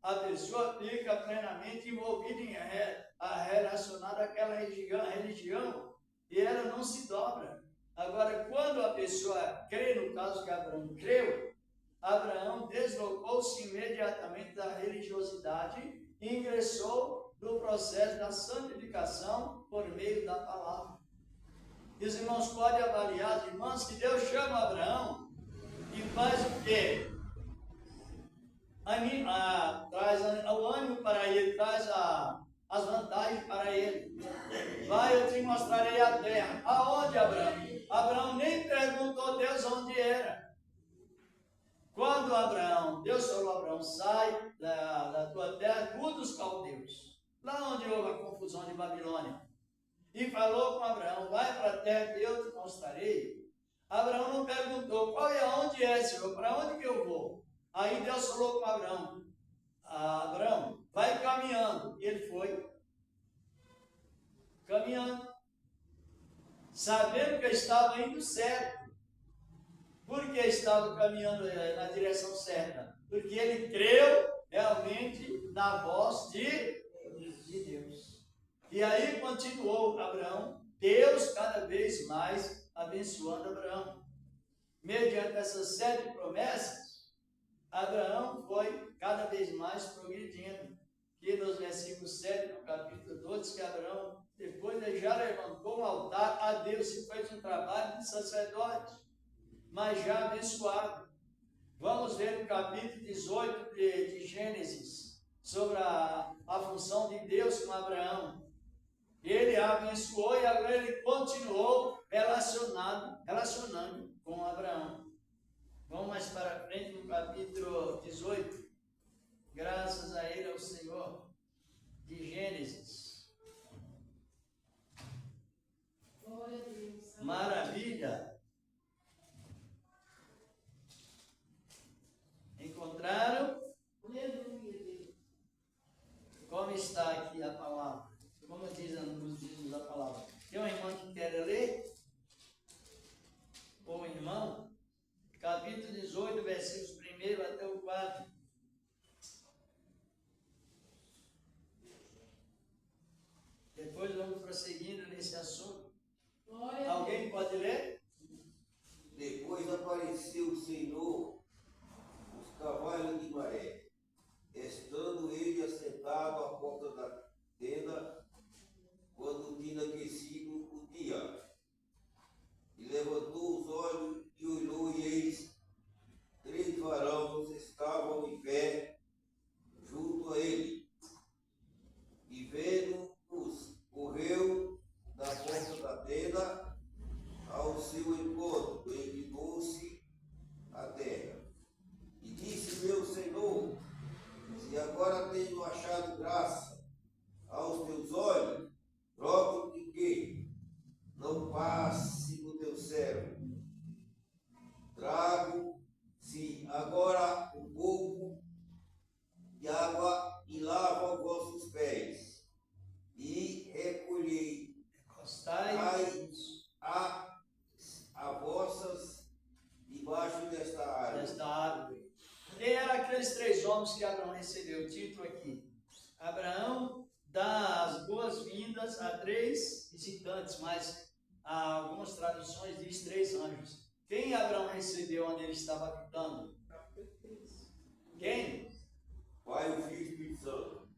A pessoa fica plenamente envolvida relacionada àquela religião, e ela não se dobra. Agora, quando a pessoa crê, no caso que Abraão creu, Abraão deslocou-se imediatamente da religiosidade e ingressou no processo da santificação por meio da palavra. E os irmãos podem avaliar, os irmãos, que Deus chama Abraão e faz o quê? Traz o ânimo para ele, traz as vantagens para ele. Vai, eu te mostrarei a terra. Aonde, Abraão? Abraão nem perguntou a Deus onde era. Quando Deus falou a Abraão, sai da tua terra, dos caldeus, lá onde houve a confusão de Babilônia, e falou com Abraão, vai para a terra que eu te mostrarei. Abraão não perguntou, onde é, Senhor, para onde que eu vou? Aí Deus falou com Abraão, Abraão, vai caminhando. E ele foi caminhando, sabendo que estava indo certo. Por que estava caminhando na direção certa? Porque ele creu realmente na voz de Deus. E aí continuou Abraão, Deus cada vez mais abençoando Abraão. Mediante essas 7 promessas, Abraão foi cada vez mais progredindo. Que nos versículos 7 do capítulo 12, que Abraão, depois ele já levantou um altar a Deus e fez um trabalho de sacerdote, mas já abençoado. Vamos ver no capítulo 18 de Gênesis, sobre a função de Deus com Abraão. Ele abençoou e agora ele continuou relacionando com Abraão. Vamos mais para frente no capítulo 18. Graças a ele, ao Senhor, de Gênesis. Glória a Deus. Maravilha. Encontraram? Aleluia, Deus. Como está aqui a palavra? Como diz a palavra? Tem um irmão que quer ler? Ou um irmão? Capítulo 18, versículos 1 até o 4. Depois vamos prosseguindo nesse assunto. Glória. Alguém pode ler? Depois apareceu o Senhor os cavalos de maré, estando ele assentado à porta da tenda, quando tinha aquecido o dia. E levantou os olhos e olhou, e eis 3 homens que Abraão recebeu. O título aqui. Abraão dá as boas-vindas a 3 visitantes, mas algumas traduções diz 3 anjos. Quem Abraão recebeu onde ele estava habitando? Quem? Pai, o Filho e o Espírito Santo.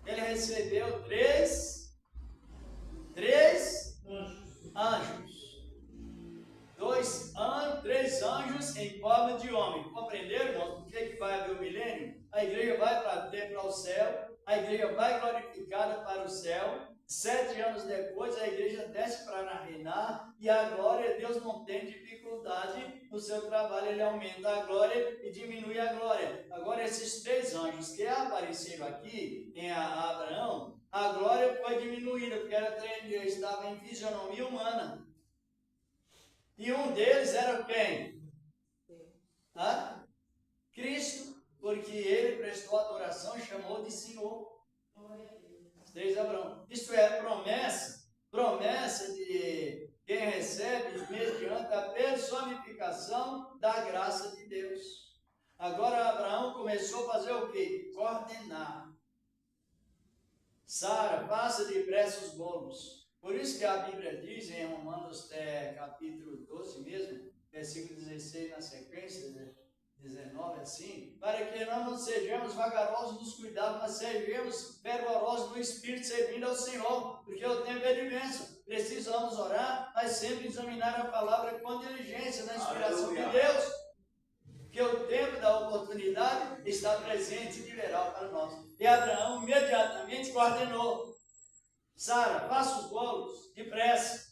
Ele recebeu 3 anjos. 3 anjos em forma de homem. Compreenderam, irmãos? Por que vai haver o milênio? A igreja vai para o céu, a igreja vai glorificada para o céu. 7 anos depois, a igreja desce para reinar e a glória, Deus não tem dificuldade no seu trabalho, ele aumenta a glória e diminui a glória. Agora, esses 3 anjos que apareceram aqui em Abraão, a glória foi diminuída, porque estava em fisionomia humana. E um deles era quem? Cristo, porque ele prestou adoração e chamou de Senhor. 3 Abraão. Isto é promessa de quem recebe mediante a personificação da graça de Deus. Agora Abraão começou a fazer o quê? Coordenar. Sara, faça depressa os bolos. Por isso que a Bíblia diz em Romanos capítulo 12 mesmo, versículo 16 na sequência, 19 assim, para que não sejamos vagarosos nos cuidados, mas sejamos fervorosos no Espírito, servindo ao Senhor, porque o tempo é de bênção. Precisamos orar, mas sempre examinar a palavra com diligência, na inspiração de Deus, que o tempo da oportunidade está presente e liberal para nós. E Abraão imediatamente coordenou: Sara, faça os bolos depressa.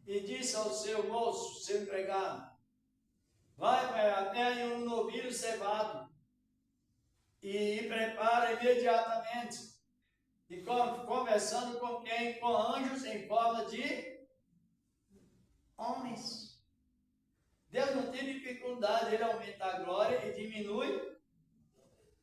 E disse ao seu moço, seu empregado: vai até um novilho cevado e prepara imediatamente. E conversando com quem? Com anjos em forma de homens. Deus não tem dificuldade, ele aumenta a glória e diminui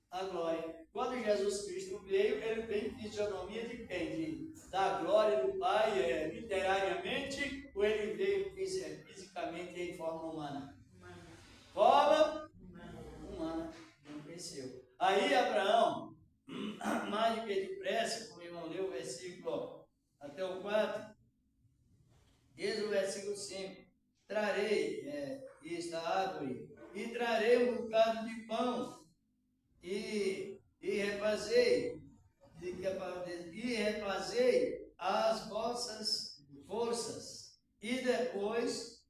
a glória. Quando Jesus Cristo veio, ele veio em fisionomia de quem? Da glória do Pai, literariamente, ou ele veio fisicamente em forma humana? Forma humana, não cresceu. Aí Abraão, mais do que depressa, como o irmão leu o versículo até o 4, diz o versículo 5: trarei esta árvore, e trarei um bocado de pão, e refazei as vossas forças, e depois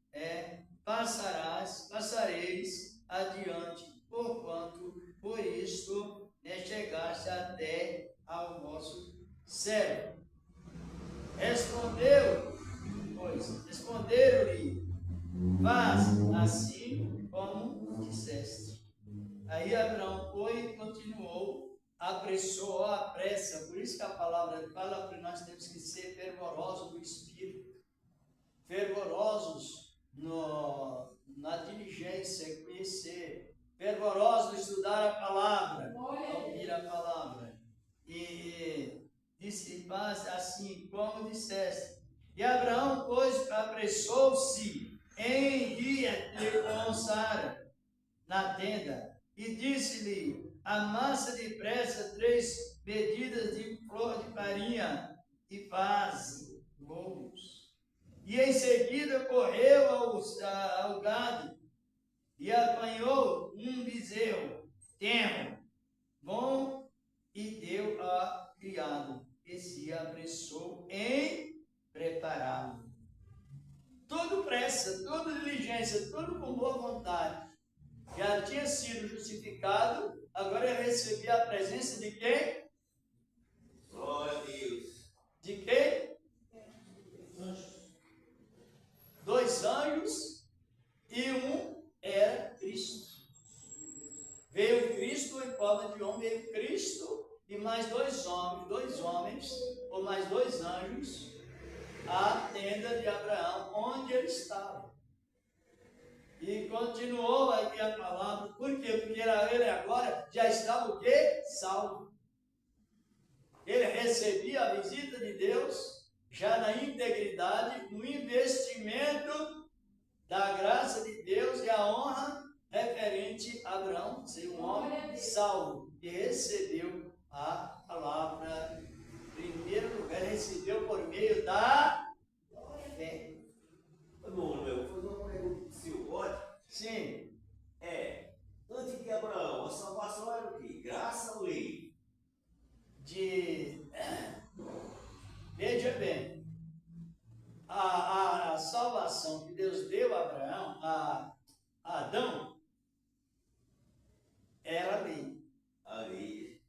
passareis adiante, porquanto por isto chegaste até ao vosso servo. Responderam-lhe: faz assim como disseste. Aí Abraão foi e continuou, apressou a pressa. Por isso que a palavra fala que nós temos que ser fervorosos do Espírito, fervorosos na diligência, conhecer, fervorosos no estudar a palavra, ouvir a palavra. E disse: faz assim como disseste. E Abraão, pois, apressou-se em ir com Sara na tenda, e disse-lhe: amassa depressa 3 medidas de flor de farinha e faz bolos. E em seguida correu ao gado e apanhou um bezerro tenro, bom, e deu a criado, e se apressou em prepará-lo. Tudo pressa, tudo diligência, tudo com boa vontade. Já tinha sido justificado, agora ele recebia a presença de quem? Glória a Deus. De quem? 2 anjos e um era Cristo. Veio Cristo em forma de homem, veio Cristo e mais 2 homens, ou mais 2 anjos, à tenda de Abraão, onde ele estava. E continuou aqui a palavra. Por quê? Porque ele agora já estava o quê? Salvo. Ele recebia a visita de Deus já na integridade, no investimento da graça de Deus e a honra referente a Abraão, ser um homem salvo e recebeu a palavra. Em primeiro lugar, recebeu por meio da fé. Irmão, vou fazer uma pergunta para o senhor, pode? Sim. Antes de Abraão, a salvação era o quê? Graça ou lei? Veja bem, a salvação que Deus deu a Abraão, a Adão, era lei. A lei.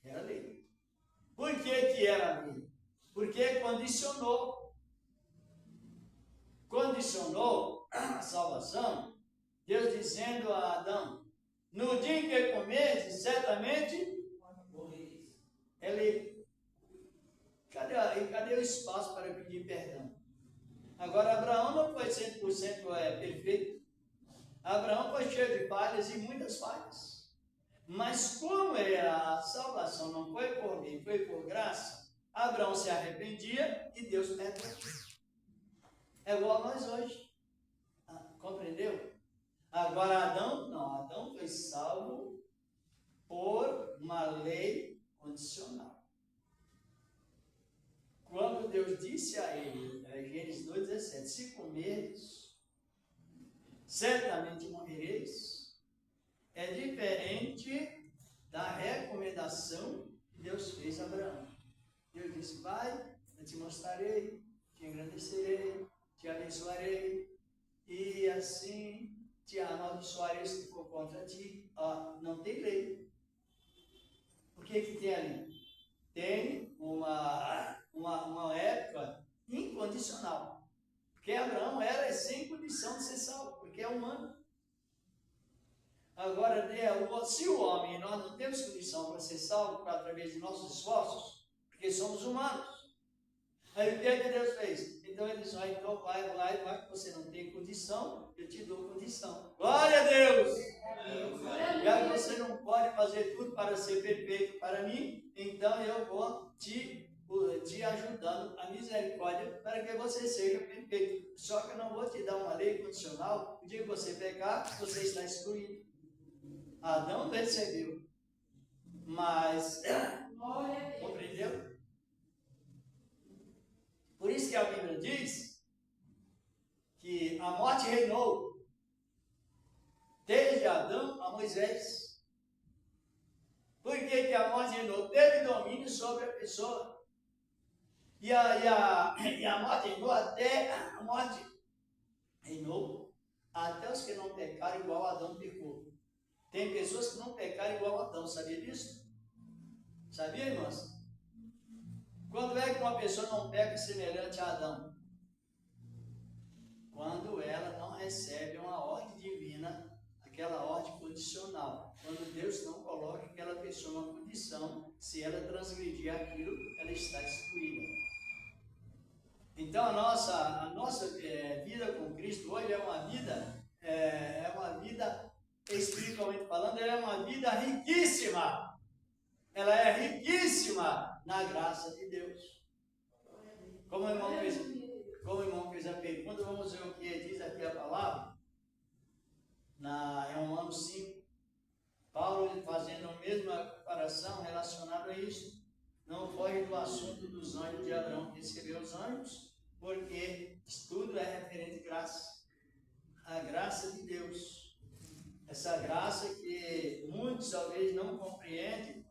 Era lei. Por que era lei? Porque condicionou a salvação, Deus dizendo a Adão, no dia em que comeres, certamente morrereis. Cadê o espaço para pedir perdão? Agora, Abraão não foi 100% perfeito. Abraão foi cheio de falhas e muitas falhas. Mas como a salvação não foi por lei, foi por graça, Abraão se arrependia e Deus perdoou. É igual a nós hoje. Compreendeu? Agora Adão, não. Adão foi salvo por uma lei condicional. Quando Deus disse a ele, Gênesis 2,17, se comeres, certamente morrereis, é diferente da recomendação que Deus fez a Abraão. Deus disse, vai, eu te mostrarei, te engrandecerei, te abençoarei, e assim te amaldiçoarei se for contra ti. Não tem lei. O que tem ali? Tem uma época incondicional. Porque Abraão era sem condição de ser salvo, porque é humano. Agora, se o homem, nós não temos condição para ser salvo através de nossos esforços, porque somos humanos. Aí o que Deus fez? Então ele disse, então vai, você não tem condição, eu te dou condição. Glória a Deus! Já que você não pode fazer tudo para ser perfeito para mim, então eu vou te ajudando a misericórdia para que você seja perfeito. Só que eu não vou te dar uma lei condicional, o dia que você pecar, você está excluído. Adão recebeu, mas compreendeu? Por isso que a Bíblia diz que a morte reinou desde Adão a Moisés. Por que a morte reinou? Teve domínio sobre a pessoa. E a morte reinou até os que não pecaram igual Adão pecou. Tem pessoas que não pecaram igual Adão, sabia disso? Sabia, irmãs? Quando é que uma pessoa não peca semelhante a Adão? Quando ela não recebe uma ordem divina, aquela ordem condicional. Quando Deus não coloca aquela pessoa numa condição, se ela transgredir aquilo, ela está excluída. Então a nossa vida com Cristo hoje é uma vida, espiritualmente falando, ela é uma vida riquíssima. Ela é riquíssima na graça de Deus. Como o irmão fez a pergunta, vamos ver o que diz aqui a palavra. Em Romanos 5, Paulo fazendo a mesma comparação relacionada a isso. Não foge do assunto dos anjos de Abraão que recebeu os anjos, porque tudo é referente à graça. A graça de Deus. Essa graça que muitos talvez não compreendem.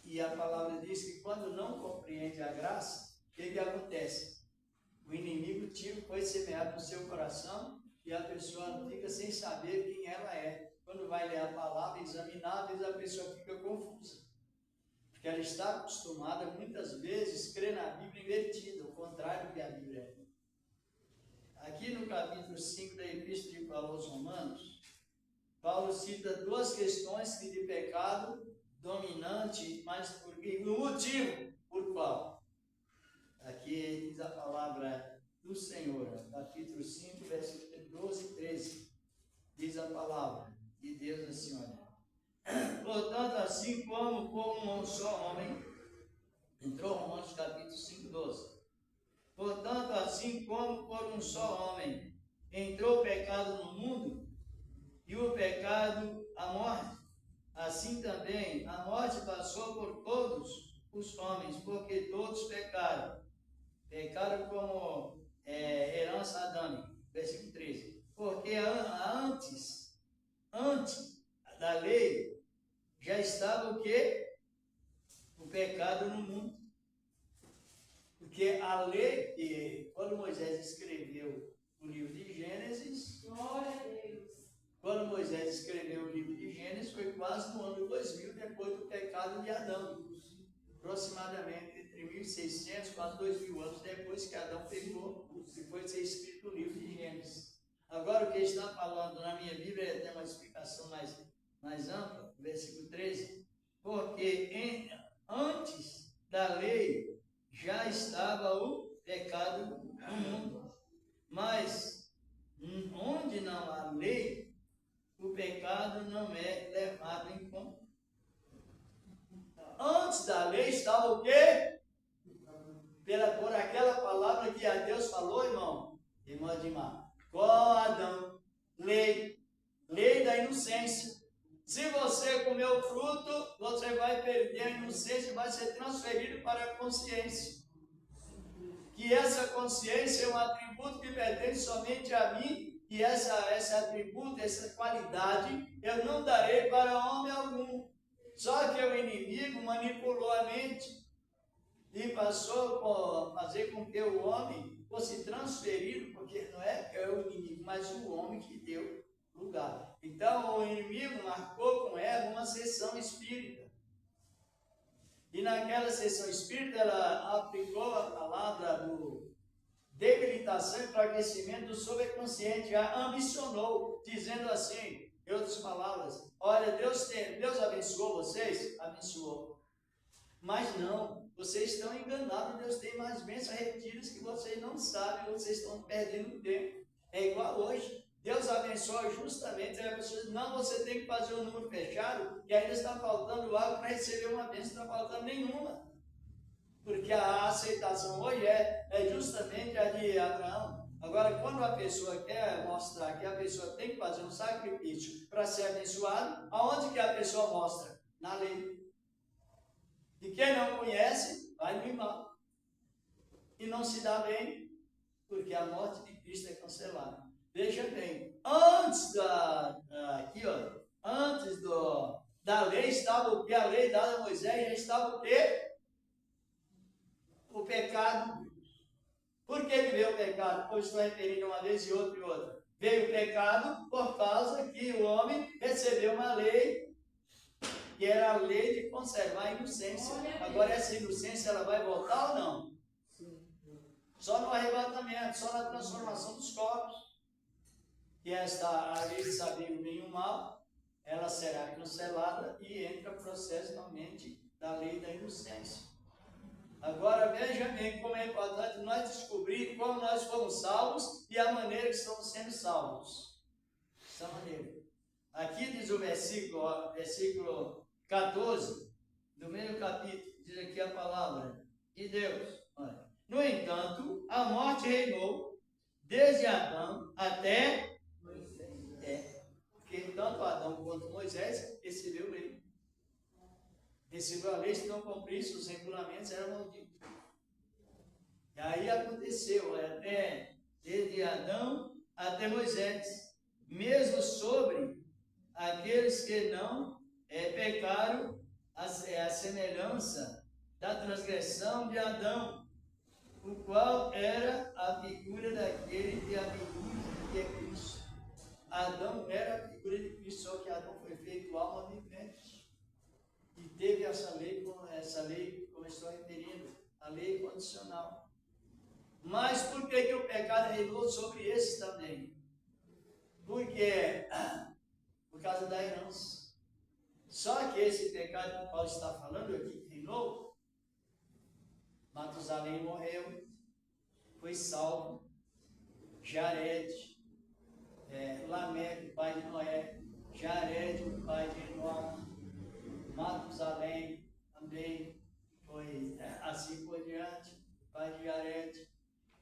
E a palavra diz que quando não compreende a graça, o que acontece? O inimigo foi semeado no seu coração e a pessoa fica sem saber quem ela é. Quando vai ler a palavra, examinar, às vezes a pessoa fica confusa. Porque ela está acostumada, muitas vezes, a crer na Bíblia invertida, o contrário do que a Bíblia é. Aqui no capítulo 5 da Epístola de Paulo aos Romanos, Paulo cita duas questões de pecado dominante, mas o motivo por qual. Aqui diz a palavra do Senhor, capítulo 5, versículos 12 e 13. Diz a palavra de Deus assim, olha. Portanto, assim como por um só homem, entrou Romanos capítulo 5, 12. Portanto, assim como por um só homem entrou o pecado no mundo, e o pecado, a morte. Assim também, a morte passou por todos os homens, porque todos pecaram. Pecaram como herança adâmica. Versículo 13. Porque antes da lei, já estava o quê? O pecado no mundo. Porque a lei, que quando Moisés escreveu o livro de Gênesis, Glória a Deus. quando Moisés escreveu o livro de Gênesis, foi quase no ano 2000, depois do pecado de Adão. Aproximadamente entre 1600 quase 2000 anos depois que Adão pecou, e foi ser escrito o livro de Gênesis. Agora, o que está falando na minha Bíblia tem uma explicação mais ampla, versículo 13. Porque antes da lei já estava o pecado no mundo. Mas onde não há lei, o pecado não é levado em conta. Antes da lei estava o quê? Por aquela palavra que a Deus falou, irmão Adimar. Qual Adão? Lei da inocência. Se você comer o fruto, você vai perder a inocência e vai ser transferido para a consciência. Que essa consciência é um atributo que pertence somente a mim, e esse atributo, essa qualidade, eu não darei para homem algum. Só que o inimigo manipulou a mente e passou a fazer com que o homem fosse transferido, porque não é o inimigo, mas o homem que deu lugar. Então, o inimigo marcou com Eva uma sessão espírita. E naquela sessão espírita, ela aplicou a palavra do debilitação e enfraquecimento do sobreconsciente, a ambicionou, dizendo assim, em outras palavras, olha, Deus abençoou vocês? Abençoou. Mas não, vocês estão enganados, Deus tem mais bênçãos repetidas que vocês não sabem, vocês estão perdendo tempo. É igual hoje. Deus abençoa justamente as pessoas. Não, você tem que fazer um número fechado e ainda está faltando algo para receber uma bênção, não está faltando nenhuma. Porque a aceitação hoje é justamente a de Abraão. Agora, quando a pessoa quer mostrar que a pessoa tem que fazer um sacrifício para ser abençoado, aonde que a pessoa mostra? Na lei. E quem não conhece, vai no mal. E não se dá bem, porque a morte de Cristo é cancelada. Veja bem, antes da lei estava o que? A lei dada a Moisés já estava o quê? O pecado. Por que veio o pecado? Pois estou referindo uma vez e outra e outra. Veio o pecado por causa que o homem recebeu uma lei, que era a lei de conservar a inocência. Agora essa inocência ela vai voltar ou não? Só no arrebatamento, só na transformação dos corpos. E a lei de saber o bem e o mal, ela será cancelada e entra o processo realmente da lei da inocência. Agora veja bem como é importante nós descobrir como nós fomos salvos e a maneira que estamos sendo salvos. Essa maneira. Aqui diz o versículo 14, do mesmo capítulo, diz aqui a palavra de Deus. Olha. No entanto, a morte reinou desde Adão até porque tanto Adão quanto Moisés recebeu lei. Recebeu a lei, se não cumprisse os regulamentos, era maldito. E aí aconteceu, desde Adão até Moisés, mesmo sobre aqueles que não pecaram, a semelhança da transgressão de Adão, o qual era a figura daquele que que é Cristo. Adão era a figura de Cristo, só que Adão foi feito alma vivente. E teve essa lei, como estou referindo, a lei condicional. Mas por que o pecado reinou sobre esses também? Porque, por causa da herança. Só que esse pecado que Paulo está falando aqui, reinou, Matusalém morreu, foi salvo, Jared, Lameque, pai de Noé, Jared, pai de Enoque, Matusalém também foi assim por diante, pai de Jared,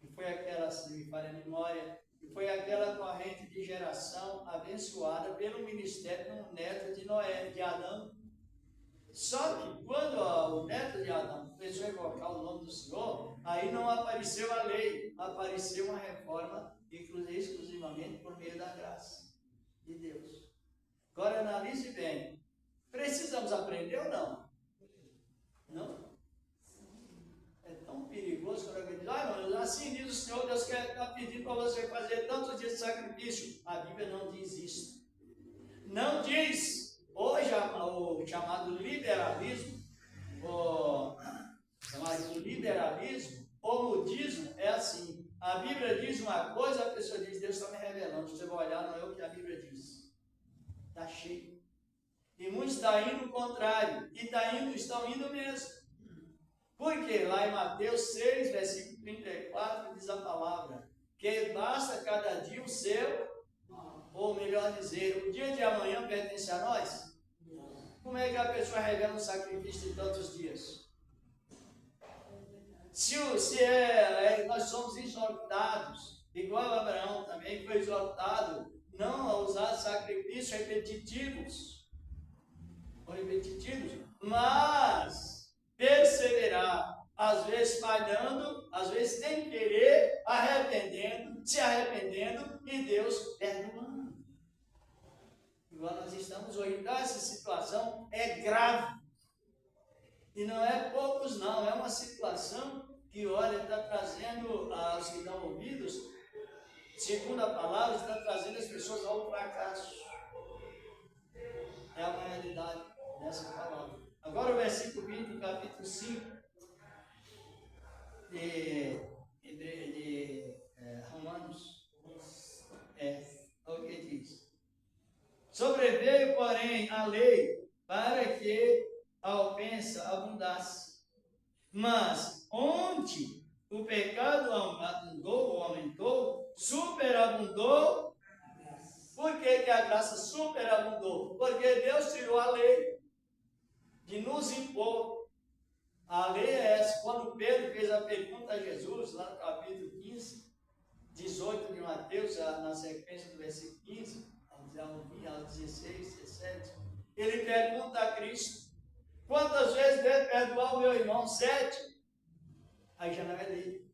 e foi aquela, se me falha a memória, que foi aquela corrente de geração abençoada pelo ministério do neto de Noé, de Adão. Só que quando o neto de Adão começou a invocar o nome do Senhor, aí não apareceu a lei, apareceu uma reforma, exclusivamente por meio da graça de Deus. Agora analise bem, precisamos aprender ou não? Não? É tão perigoso quando alguém diz, mas assim diz o Senhor, Deus está pedindo para você fazer tantos dias de sacrifício. A Bíblia não diz isso. Não diz. Hoje o chamado liberalismo, o modismo é assim. A Bíblia diz uma coisa, a pessoa diz, Deus está me revelando. Você vai olhar, não é o que a Bíblia diz. Está cheio. E muitos estão indo o contrário. E estão indo mesmo. Porque lá em Mateus 6, versículo 34, diz a palavra, que basta cada dia o seu, ou melhor dizer, o dia de amanhã pertence a nós? Como é que a pessoa revela um sacrifício de tantos dias? Nós somos exortados, igual Abraão também foi exortado, não a usar sacrifícios repetitivos, mas perseverar, às vezes falhando, às vezes sem querer, se arrependendo e Deus perdoando. Igual nós estamos hoje. Então essa situação é grave. E não é poucos não, é uma situação que, olha, está trazendo aos que dão ouvidos, segundo a palavra, está trazendo as pessoas ao fracasso. É a realidade dessa palavra. Agora o versículo 20 do capítulo 5 de Romanos, o que diz? Sobreveio, porém, a lei para que a ofensa abundasse. Mas onde o pecado abundou ou aumentou, superabundou. Por que a graça superabundou? Porque Deus tirou a lei de nos impor. A lei é essa. Quando Pedro fez a pergunta a Jesus, lá no capítulo 15, 18 de Mateus, na sequência do versículo 15, ao 16, 17, ele pergunta a Cristo, quantas vezes deve perdoar o meu irmão? 7? Aí já não é lei.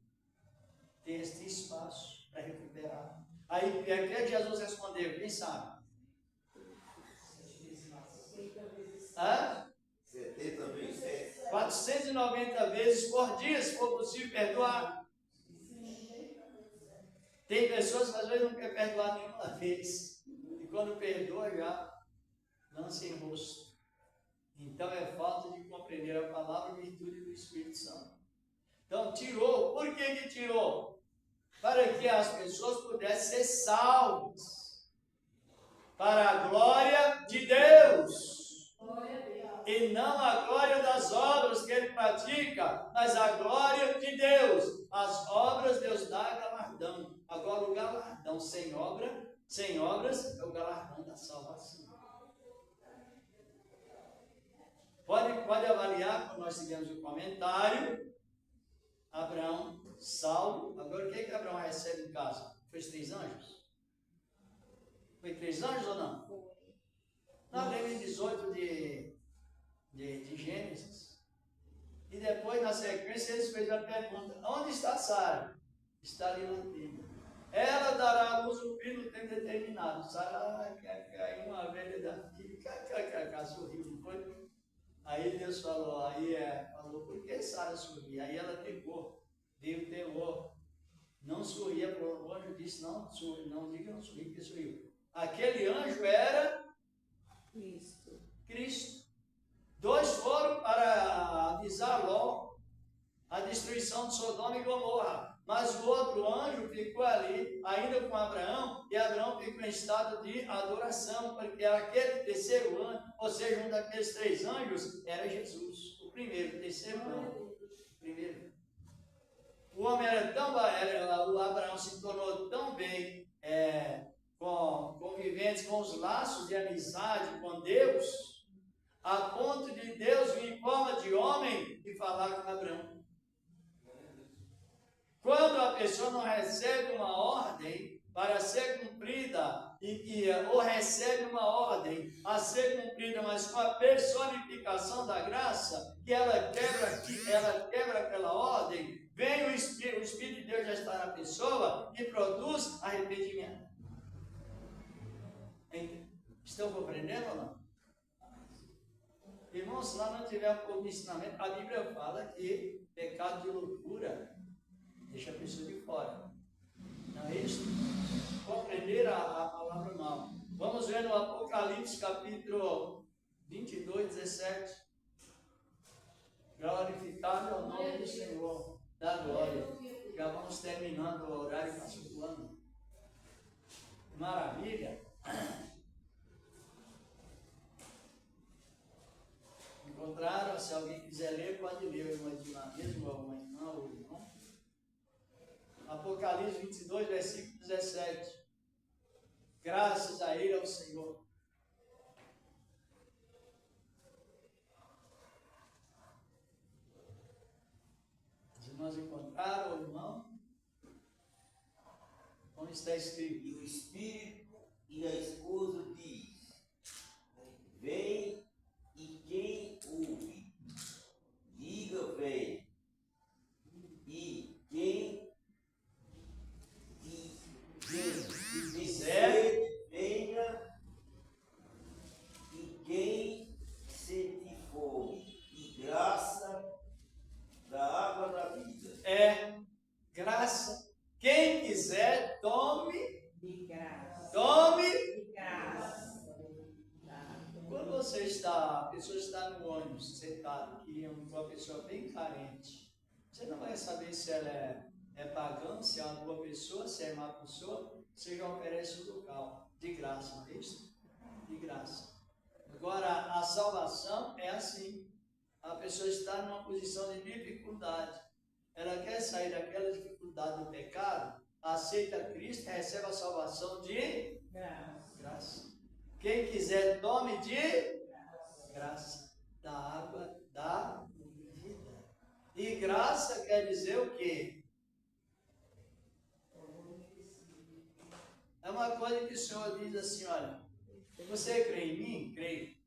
Tem este espaço para recuperar. Aí, o que Jesus respondeu? Quem sabe? 70 vezes. 490 vezes por dia, se for possível perdoar. Tem pessoas que às vezes não querem perdoar nenhuma vez. E quando perdoa, já lança em rosto. Então é falta de compreender a palavra e virtude do Espírito Santo. Então tirou. Por que tirou? Para que as pessoas pudessem ser salvas. Para a glória de Deus. E não a glória das obras que ele pratica, mas a glória de Deus. As obras Deus dá galardão. Agora o galardão sem obras é o galardão da salvação. Pode avaliar, como nós tivemos o comentário, Abraão, Saulo. Agora o que Abraão recebe em casa? Foi os 3 anjos? Foi 3 anjos ou não? Nós lemos em 18 de Gênesis. E depois, na sequência, eles fez a pergunta: onde está Sara? Está ali na tenda. Ela dará à luz um filho no tempo determinado. Sara caiu uma velha da filha, sorriu, não foi? Aí Deus falou, por que Sara sorria? Aí ela pegou, veio o temor. Não sorria, o anjo disse, não diga não sorri, porque sorriu. Aquele anjo era Cristo. 2 foram para avisar Ló a destruição de Sodoma e Gomorra. Mas o outro anjo ficou ali, ainda com Abraão, e Abraão ficou em estado de adoração, porque aquele terceiro anjo, ou seja, um daqueles 3 anjos, era Jesus. O primeiro, o terceiro não. Primeiro. O homem o Abraão se tornou tão bem convivente com os laços de amizade com Deus, a ponto de Deus vir em forma de homem e falar com Abraão. Quando a pessoa não recebe uma ordem, para ser cumprida ou recebe uma ordem a ser cumprida, mas com a personificação da graça, que ela quebra aquela ordem, vem o Espírito de Deus já está na pessoa e produz arrependimento. Estão compreendendo ou não? Irmãos, se lá não tiver um pouco de ensinamento, a Bíblia fala que pecado de loucura deixa a pessoa de fora. Não é isso? Compreender a palavra mal. Vamos ver no Apocalipse capítulo 22, 17. Glorificado é o nome do Senhor, da glória. Já vamos terminando o horário que passou do ano. Maravilha. Encontraram? Se alguém quiser ler, pode ler. O irmão de lá mesmo, ou uma irmã, ou irmão. Apocalipse 22, versículo 17. Graças a Ele, ao Senhor. Os irmãos encontraram, o irmão? Como está escrito? E o Espírito e a esposa diz: vem, e quem ouve, diga vem. E quem quiser, venha. E quem sentir fome e graça da água da vida. É graça. Quem quiser, tome. De graça. Tome. De graça. Quando você está, a pessoa está no ônibus, sentado, que é uma pessoa bem carente, você não vai saber se ela é pagã, se é uma boa pessoa, se é má pessoa, você já oferece o local, de graça, não é isso? De graça. Agora, a salvação é assim. A pessoa está numa posição de dificuldade. Ela quer sair daquela dificuldade do pecado, aceita Cristo e recebe a salvação de graça. Quem quiser, tome de graça, da água da vida. E graça quer dizer o quê? É uma coisa que o Senhor diz assim, olha, você crê em mim? Creio.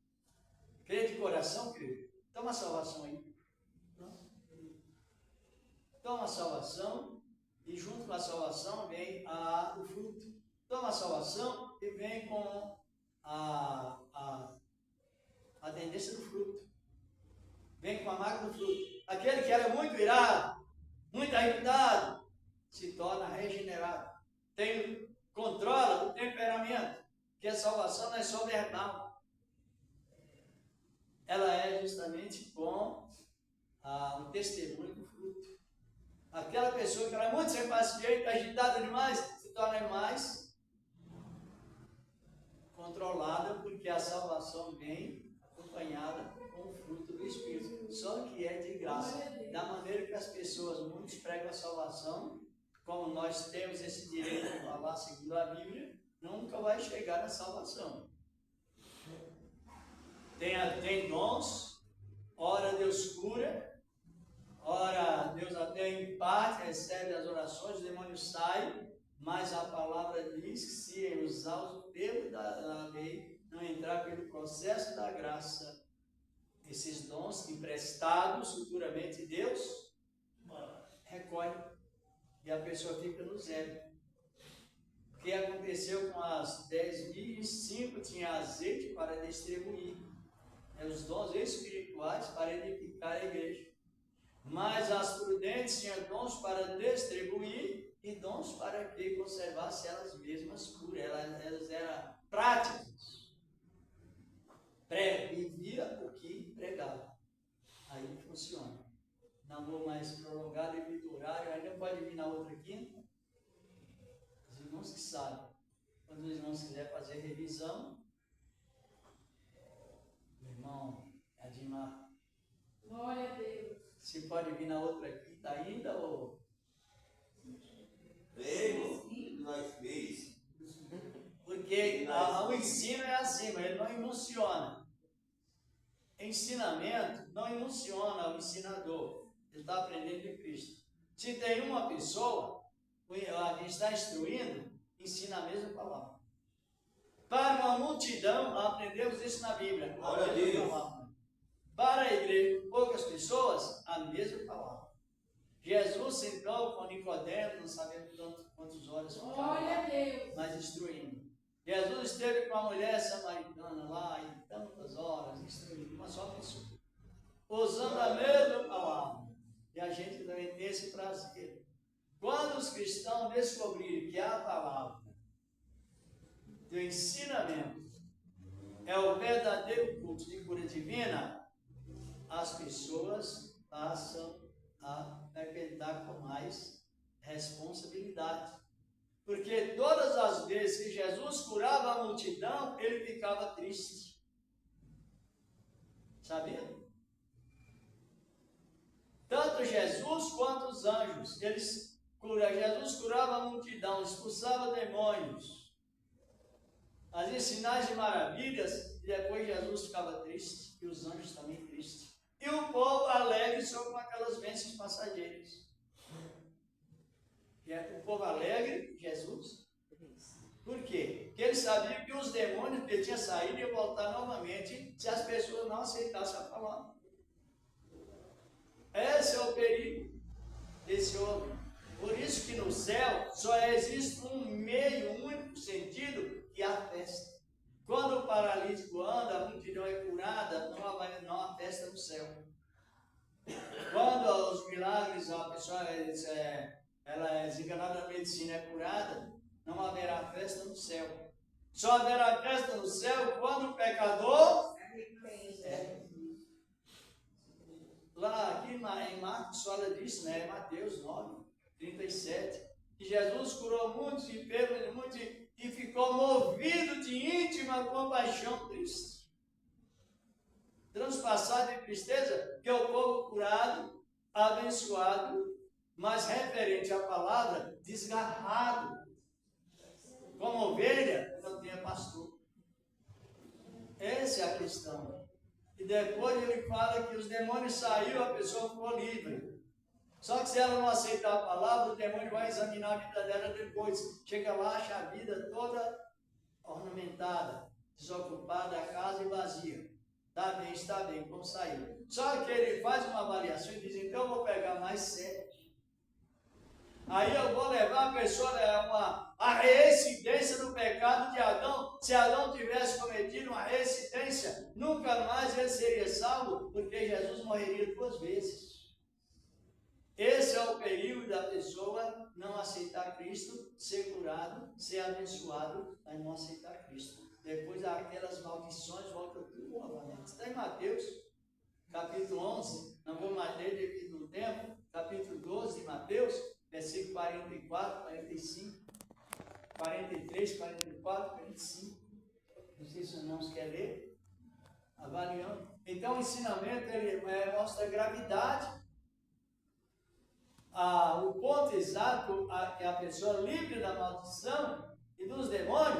Crê de coração? Creio. Toma a salvação aí. Toma a salvação e junto com a salvação vem o fruto. Toma a salvação e vem com a tendência do fruto. Vem com a marca do fruto. Aquele que era muito irado, muito irritado, se torna regenerado. Controla o temperamento. Que a salvação não é só verbal. Ela é justamente com o testemunho do fruto. Aquela pessoa que era muito sem paciência, agitada demais, se torna mais controlada, porque a salvação vem acompanhada com o fruto do Espírito. Só que é de graça. Da maneira que as pessoas, muitos pregam a salvação, como nós temos esse direito de falar segundo a Bíblia, nunca vai chegar na salvação. Tem dons, ora Deus cura, ora Deus até em parte recebe as orações, o demônio sai, mas a palavra diz que se usar o termo da lei, não entrar pelo processo da graça, esses dons emprestados futuramente Deus recolhe e a pessoa fica no zero. O que aconteceu com as 10.005 tinha azeite para distribuir, os dons espirituais para edificar a igreja. Mas as prudentes tinham dons para distribuir e dons para que conservasse elas mesmas puras. Elas eram práticas. Vivia o que pregava. Aí funciona. Não vou mais prolongar devido ao horário. Ainda pode vir na outra quinta. Os irmãos que sabem. Quando os irmãos quiserem fazer revisão, o irmão Adimar. Glória a Deus. Se pode vir na outra quinta ainda ou... Nós fez. Porque o ensino é assim, mas ele não emociona. Ensinamento não emociona o ensinador. Ele está aprendendo de Cristo. Se tem uma pessoa, a quem está instruindo, ensina a mesma palavra. Para uma multidão, aprendemos isso na Bíblia. Glória a Deus. Palavra. Para a igreja, poucas pessoas, a mesma palavra. Jesus sentou com Nicodemo, não sabemos quantas horas Glória a Deus. mas instruindo. Jesus esteve com a mulher samaritana lá em tantas horas, instruindo uma só pessoa, usando a mesma palavra. E a gente também tem esse prazer. Quando os cristãos descobrirem que a palavra do ensinamento é o verdadeiro culto de cura divina, as pessoas passam a frequentar com mais responsabilidade. Porque todas as vezes que Jesus curava a multidão, ele ficava triste. Sabia? Tanto Jesus quanto os anjos, Jesus curava a multidão, expulsava demônios, fazia sinais de maravilhas, e depois Jesus ficava triste, e os anjos também tristes. E o povo alegre só com aquelas bênçãos passageiras. O povo alegre, Jesus. Por quê? Porque ele sabia que os demônios que tinham saído iam voltar novamente se as pessoas não aceitassem a palavra. Esse é o perigo desse homem. Por isso que no céu só existe um meio, um único sentido, que é a festa. Quando o paralítico anda, a multidão é curada, não há festa no céu. Quando os milagres, a pessoa ela é desenganada da medicina, é curada, não haverá festa no céu. Só haverá festa no céu quando o pecador lá aqui em Marcos fala disso, né? Mateus 9, 37, que Jesus curou muitos enfermos, muitos, e ficou movido de íntima compaixão triste, transpassado de tristeza, que é o povo curado, abençoado, mas referente à palavra, desgarrado, como ovelha, não tinha pastor. Essa é a questão. E depois ele fala que os demônios saíram, a pessoa ficou livre. Só que se ela não aceitar a palavra, o demônio vai examinar a vida dela depois. Chega lá, acha a vida toda ornamentada, desocupada, a casa e vazia. Está bem, como saiu. Só que ele faz uma avaliação e diz, então eu vou pegar mais 7. Aí eu vou levar a pessoa a reincidência do pecado de Adão. Se Adão tivesse cometido uma reincidência, nunca mais ele seria salvo, porque Jesus morreria 2 vezes. Esse é o perigo da pessoa não aceitar Cristo, ser curado, ser abençoado, mas não aceitar Cristo. Depois aquelas maldições voltam tudo novamente. Está em Mateus, capítulo 11, não vou mais ler devido no tempo, capítulo 12 de Mateus, versículo 44, 45, 43, 44, 45. Não sei se os irmãos querem ler. Avaliando. Então o ensinamento ele mostra a gravidade. O ponto exato é a pessoa livre da maldição e dos demônios